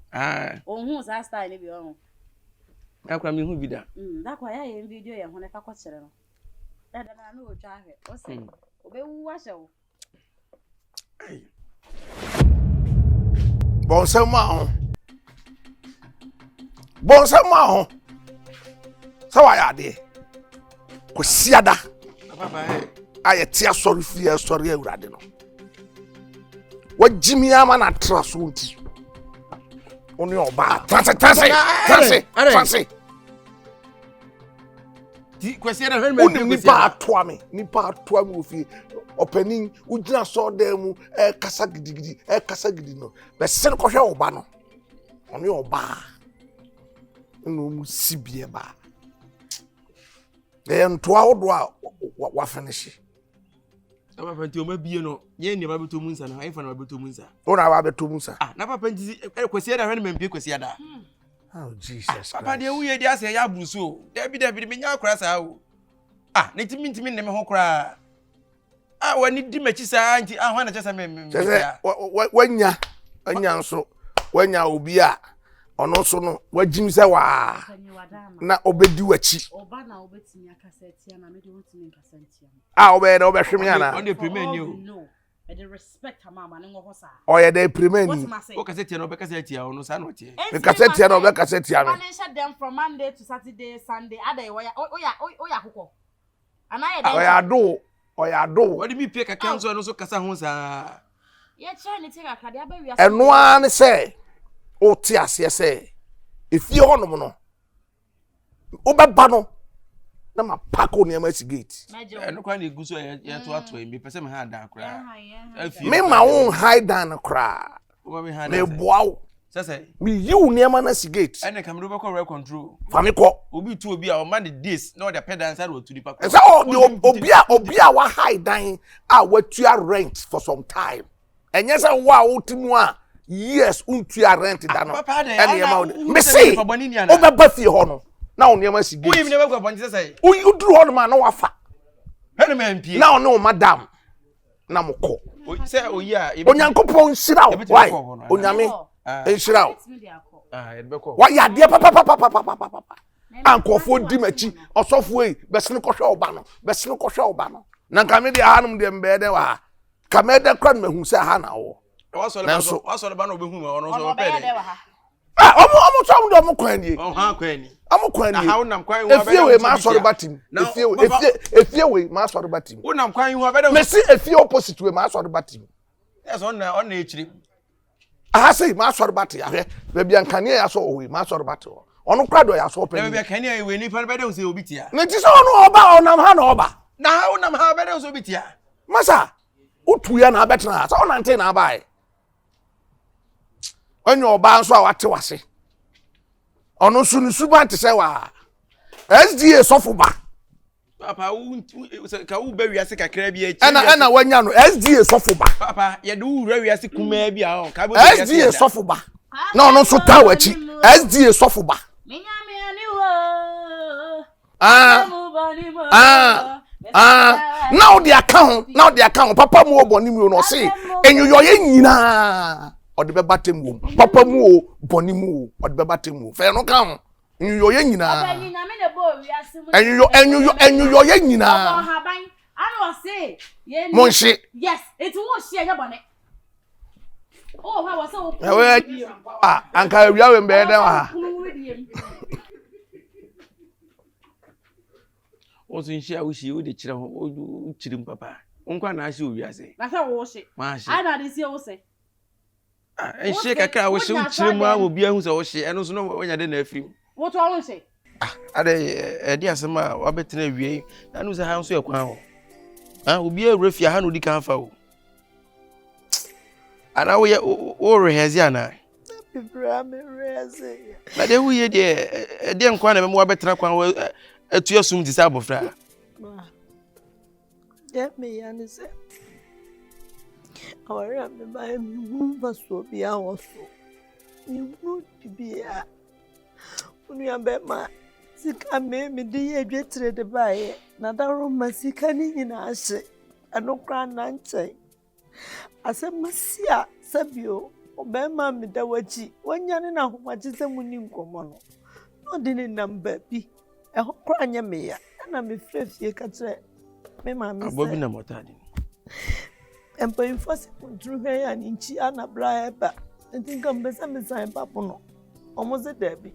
Ohun sa style ni bi o. Akwa me hu bi da. Da kwa ya ye video ye ho na ka ko kire no. Da na me o twa ahwe. O se obewu a hye wo. Bonsema ho. Bonsema ho. Sawa ya de. Ko siada. Papa aye tia sorry fie sorry awurade no. Wajimi ama na traso nti. Oni oba. Transe. Ti kwesi na hwen me. Oni nipa atoa me ofie. Opening ujina so dem mu kasa gidigidi no. Be sen ko hwe oba no. Oni oba. No mu sibie ba. Ntoa odo a wa finish. Na papa nti o ma bie no ye ne ba beto mu nsa na ai fa na ba beto mu nsa. O na ba beto mu nsa. Na papa nti kwesi da hwen me mpie kwesi da. Oh Jesus. Papa de wuye di ase ya brusu o. David me nya akora sa o. Ne timi ne me ho kora. Wani di machi sa nti hwan na chesa me. Wanya nso. Wanya obi a ono so no wajim se wa na obedi wachi. Oba na obetimi akasa etia na me de wontimi akasa etia. Obehwe me ana. On the premier ni o. No. I dey respect mama ne ngo sa. Oye dey premier ni. O kasa etia na obekasa etia ono sa na otie. Me kasa etia na obekasa etia me. Financial them from Monday to Saturday, Sunday. Ada oya kokko. Ana ye dey. Oya do. What do me pay kaka nso no so kasa ho sa. Ye try ni take akade aba wi asa. Eno an say o ti ase say efie honom no. Obeba no na ma pako ne ma si gate. No kwa na egu so ye to ato me pese me ha dan kra. Me ma won hide dan kra. Me boawo. Sese me yiw ne ma na si gate. Ene kamero be ko control. Fa me ko. Obi tu obi a o man the days na o de pedal inside o tu di pa. Esa obi a wa hide dan a watua rent for some time. Enye se wa otimu a yes untua rent da no. Ene ye ma me see obeba fie ho no. Na o niam asi gate. Uyi me be bonje sese. Uyi uduru ho no ma na wafa. Hene me mpie. Na o ne o madam na moko. Se oyi a Onyankopon nsira wo. Why? Onyame nsira wo. Edbeko. Wa ya de papa. Ankofo di machi osofo e besene kohwe oba no. Na nka me de ahanum de mbede wa. Ka me de kran mahu se ha na wo. Wasole ba no obehu me ono so pe de. Omo so do omo kwan die. Ha kwan ni. Omo kwan ni. Ha unam kwan hu efie we ma sori batim. Efie we ma sori batim. Unam kwan hu abeda. Me see efie opposite we ma sori batim. Yes on na echiri. Aha say ma sori batim ahwe. Be bia nkane ya so we ma sori batim. Ono kwado ya so pe. Be bia kane ya we ni pa beda se obitia. Ne ti so ono oba onam ha na oba. Na ha unam ha beda se obitia. Masa utu ya na abetena so onante na abae. Onye oba nso a wate wase Ono sunu suba te se wa. SDA sofo ba. Papa ka wo ba wiase kakra bi e. Ana wanya no SDA sofo ba. Papa ye do wo wiase kuma bi a ka bo SDA sofo ba. Na ono so ta wachi. SDA sofo ba. Now the account papa mu oboni mu no say enyoyo ye nyina o de beba temu papa mu o boni mu o de beba temu fe no kan enyoyo ye nyina enyoyo ye nyina monshi yes it won't share your bonnet. Oh how was so anka awia we mbe de wa Oso nshi a wo shi wo de kire ho o chirim papa onkwa na ahye owiase na fa wo she ma ahye ana de sie wo se enshi kakra wo shi wo chirim a obi ahu se wo hye eno so no wonya de na afrim wo to wo she ade edi asema wa betena wie na no se ha nso ekwan ho obi awrafia ha no di kan fa wo ana wo rehezi ana bibra me rehezi na de hu ye de nkwa na me wa betena kwan etu yasum disa abofra ya me yani se awara me ba mi hu baso bia woso mi hu bibia unu ya be ma sika me de ye dwetre de bae na daro masika ni nyina ahye anokra na nche asemasia sabio obema me da wachi wanyane na homachi se muni nkomo no no de ne namba bi eho kra nya me ya na me frefie ka kire me ma me abobi na motadi empo infose kontru he ya ni nchi ana bra eba ntinka mbesa me san papo no omoze dabi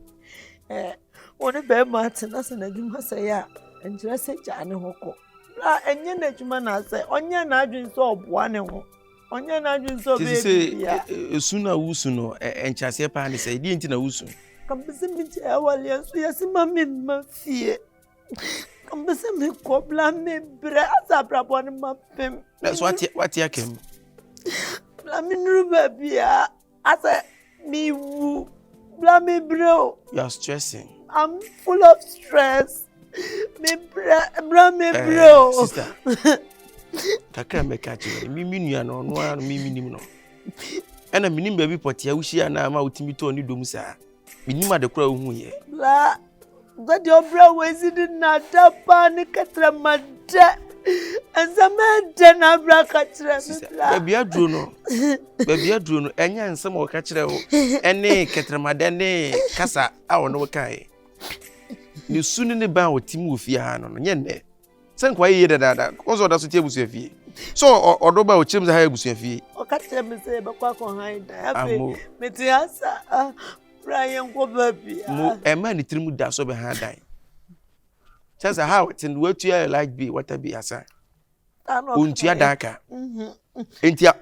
oni be ma tena se na dwuma se ya enjira se ja ne hoko bra enye na dwuma na se onye na adwin so oboa ne ho onye na adwin so be ya esu na wusu no enchase pa ne se di enti na wusu kambese mi je awale so yasima me mafie kambese me kobla me bre asabra boni mapem that's what ya kem bla mi nuru ba bia asa mi wu bla me bro you are stressing I'm full of stress me bra me bro sister kakra me catch me nua no no anu me nim no ena minim ba bi potia wuhia na ma utimi to ni dom sa minim ade kura hu ye la gadi obra wezidi na tapa ni katra mada azamade na bra katra bla bia duro no enya nsem o ka kire ho ene katra mada ne kasa a wono kai ni sunu ne ba otimi ofia ha no nye ne sen kwa ye dada kozo da so tie busu afie so odo ba o chirim za ha busu afie o ka kire me se be kwa ko haida afi meti asa Brian ko baby mo ema ni trimu da so be ha dan chance how it in what you like be what be asa ontua daka entia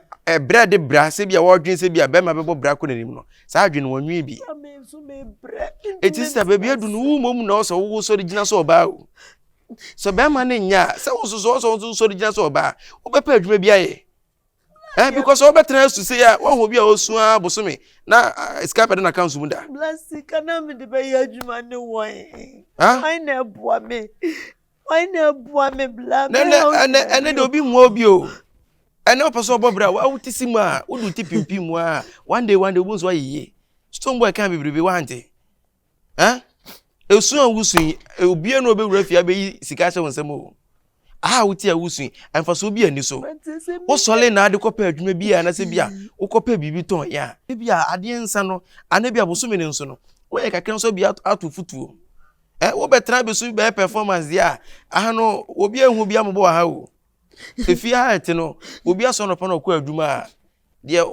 bread bra se bia wo dwen se bia be ma be bo bra ko nanim no sa adwen wonwe bi it is baby adu no mom na so wo so rigina so ba o so be ma ne nya se wo so rigina so ba wo be pa adwuma bia ye because all better to say one will be also bosome na escape na account mu da blessing kana me de be adwuma ne won why na bua me bla ene de obi mu obi o ene opeso obobra wa utisi mu a udu tipimpi mu a one day obo so ayiye stone boy kan bibribe wante esu awusu obi ene obewura fia be sika che wonsem o wuti awusu amfaso bi ani so wo sole na ade kopa adwuma bi ya na se bia wo kopa bibi ton ya bia ade nsa no ana bia bosome ne nso no wo e kakran so bia atu futuo wo betra be so be performance dia no obi ehu bia mbo ha o efi ha ete no obi aso no pa no ko adwuma dia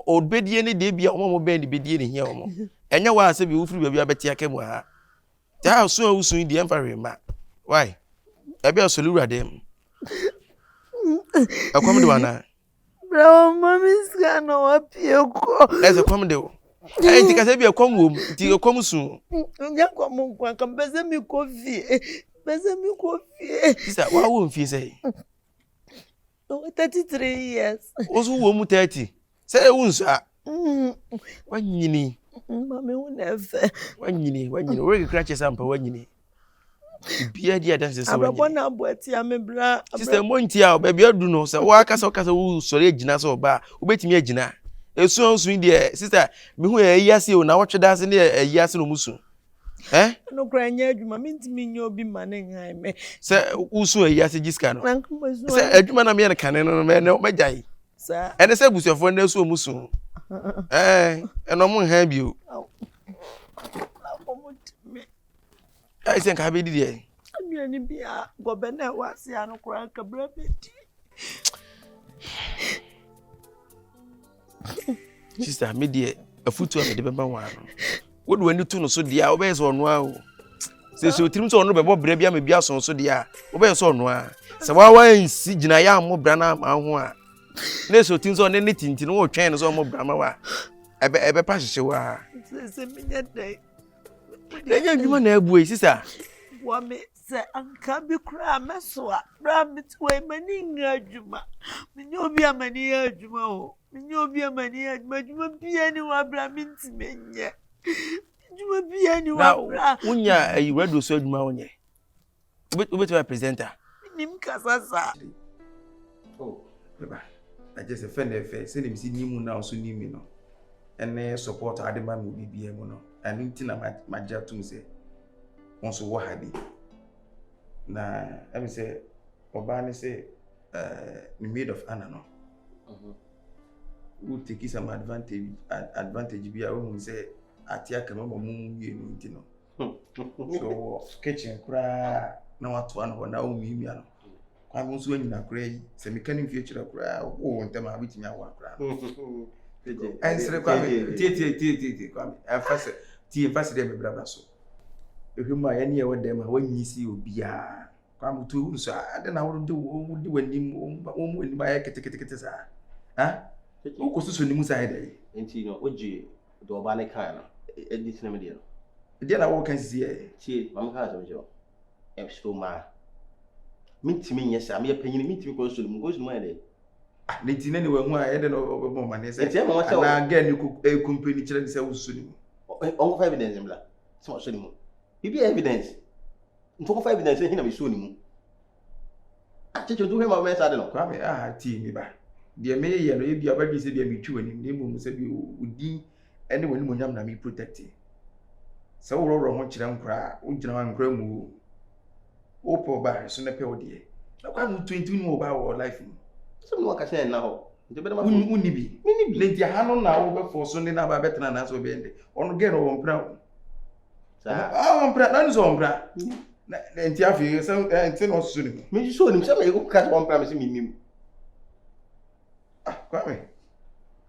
obedie ne de bia omo be ne bedie ne hia omo enya wa se bi wo firi bia betia kemu ha ta so awusu di emfare ma why ebi asolura dem akwam de wana bro mami skano wapieko eze kwam de o enti ka se bi akwam wom ti akwam su nya kwam nkwa kan beze mi kofi sister wa wo mfi say 33 years ozu wo mu 30 say wunsu a wanyini Mama who never. When we crash sample when you Bia dia dance so when Abona boati amebra. Sister Montia baby do no say wa kasa wo sori agina so ba obetimi agina esu onsu de sister me hu eyase o na wo tweda se ne eyase no musu No kranya adwuma mintimi nya obi mane nhan me se usu eyase giska no se adwuma na me ne kane no me magyan sa ene se busuafo na esu musu eno mo nhan bio ai sen ka be di de ani bia gobena wase anu kran kabra beti sister me de afutu am de beba wa no wo do ani tu no so de a wo be so no a o se so tirim so no be bo bra bia me bia so de a wo be so no a se wa nsi gina ya mo bra na ma ho a na so tin so ne tintin wo twen no so mo bra ma wa ebe pa hye wa se minya dai Enya adwuma na abu e sister. Wa me se anka bi kura mesoa. Bra mitwe mani nga adwuma. Menye obi amani adwuma o. Menye obi amani adwuma adwuma bia ni wa bra mintimenye. Adwuma bia ni wa bra. Unya ayi radio so adwuma wonye. Ubetwa presenter. Nim kasasa. Oh, baba. I just a friend of say them see nimu na so nimi no. Ene support adema mu bibia mu no. And intina maja tum say onso wo hadi na emi say oba ni say the maid of honor no who take some advantage bi a wo say atia kama mo mu yenu ntino so kitchen kura na watu ano na wo mi ano kwa mo so anyina kura yi say me kan future kura wo ntama abitimi awa kura ensre kwa ti kwa afase ti fast dem me braba so ehuma ya ne ye dem ha wanyisi obia kwa mutu uru so ade na woro de wanim wo wanim aye ketekete sa ha wo ko so nimu sa ide enti no oji do ba ne kan no edi sinema de no de na wo kan sisi e ti mam ka so jo e so ma mitimi nya sa me panyini mitimi ko so nimu ko so nimu ade ne ti ne wa hu a ede no obo ma ne se enti ma wa na ga ni ku company kire ni se wo so nimu ongo evidence mla so so nimu bibi evidence ntoko evidence hin na me so nimu achecho du he ma me sa de no kwa me ti mi ba de me ye no e bia ba bi se bia mi twi wanim ne mu se bi udi ene wanim onyam na me protect se wo ro ho kire nkra o gina wa nkra mu o po ba so na pe odie na kwa mu 20 ni mo ba wo life mu so no ka se na ho ntebe ma uni bi le ntia ha no na wo be fo so ne na ba betena na so be ende ono ge no wo mpra sa wo mpra na nso mpra na ntia fi so enti no so ni me so ni se me ko ka wo mpra me se mi nim kwa me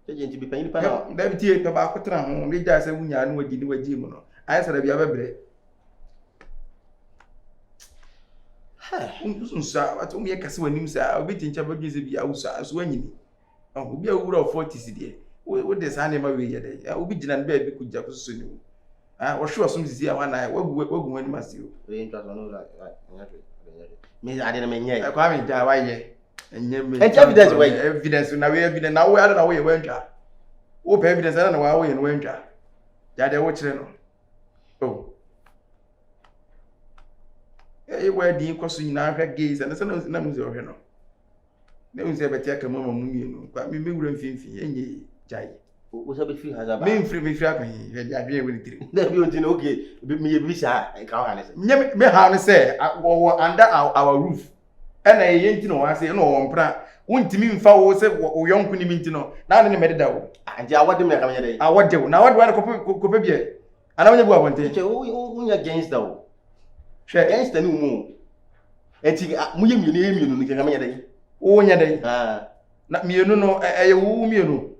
je nti bi panyi pa na da bi tie pe ba ko tra ho ne ja se wunya no wagi ni wagi mu no ai sara bia bebre unsa wat um ye kase wanim sa obi tincha ba bi se bia usa so wanyini obi awura 40 de wo de sa ne ma we ye de obi gina ne ba bi kujja ko so ni wo hwe osom sisi a wana wagu wani masio we ntwa so no me ade na me nya kwa me ja wa ye enye me evidence we evidence na we evidence na we ade na we ye wantwa wo pe evidence na wa we ye no wantwa ja de wo kire no oh e we di kwaso nyina hwa gaze na se na mu ze hwe no na mu ze betia ka mama mu mienu kwa me wura mfimfi enye jai o sabe fi hazaba me mfiri akwan he dia bia we tiri na bi onti na okay me ye bi sa ka wa ne se me ha ne se wo under our roof ena ye nti no wa se no wo mpra wontimi mfa wo se wo yonku ni minti no na ne mededa wo anje awode me ka me dey awode wo na awode wa ko bie ana wonye bu abonte che wo nya against that wo hwe against ni mu enti mu ye mienu ni ka me dey wo nya dey na mienu no eye wo mienu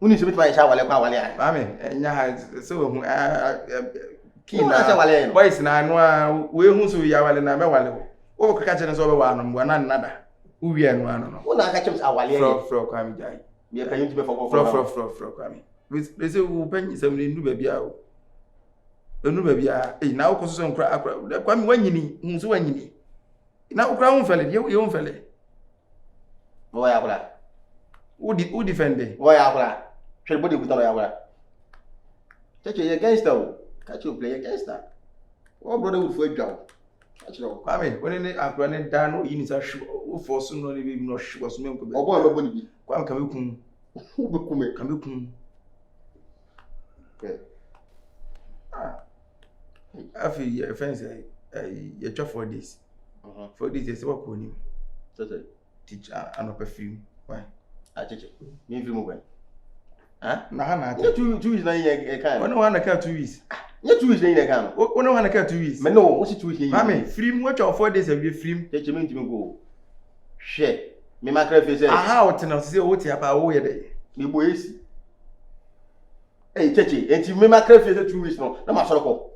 uni se bitwa sha wale kwa wale a mame nya ha se wo hu kina sha wale no boys na anu a we hu so ya wale na me wale wo ka kache ne so be wa no mbo na nada wo wi anu anu no wo na ka chem sa wale fro kwa mi jai me ka yunti be fo fro kwa mi we se wo panyi sam ne ndu ba bia o enu ba bia na wo ko so nkra kwa mi wanyini hu so wanyini na wo kra hu fele ye hu fele wo ya kula wo defend wo ya kula hwe body buta no ya kula Cheche ye gangster. Catch you play gangster. What brother would for a job? Catch you. Kwame, when any acronym dano in is a show for soon only be no show was me. Oh boy, my body. Kwame can you come? Who can you come? Okay. I feel your friends your job for this. For this is what on him. Teacher and a perfume. Why? I teach you. Me film when. Huh? Nah, 2 weeks na ye kan. When one car 2 weeks. You 2 weeks na ye kan. When one car 2 weeks. Me no, what's 2 weeks? Mami, film what your 4 days a week film. Teach me go. Share. Me makra face. Aha, what na say what ya ba wo ye dey. Me boy esi. Hey, Cheche, enti me makra face 2 weeks no. Na ma soro ko.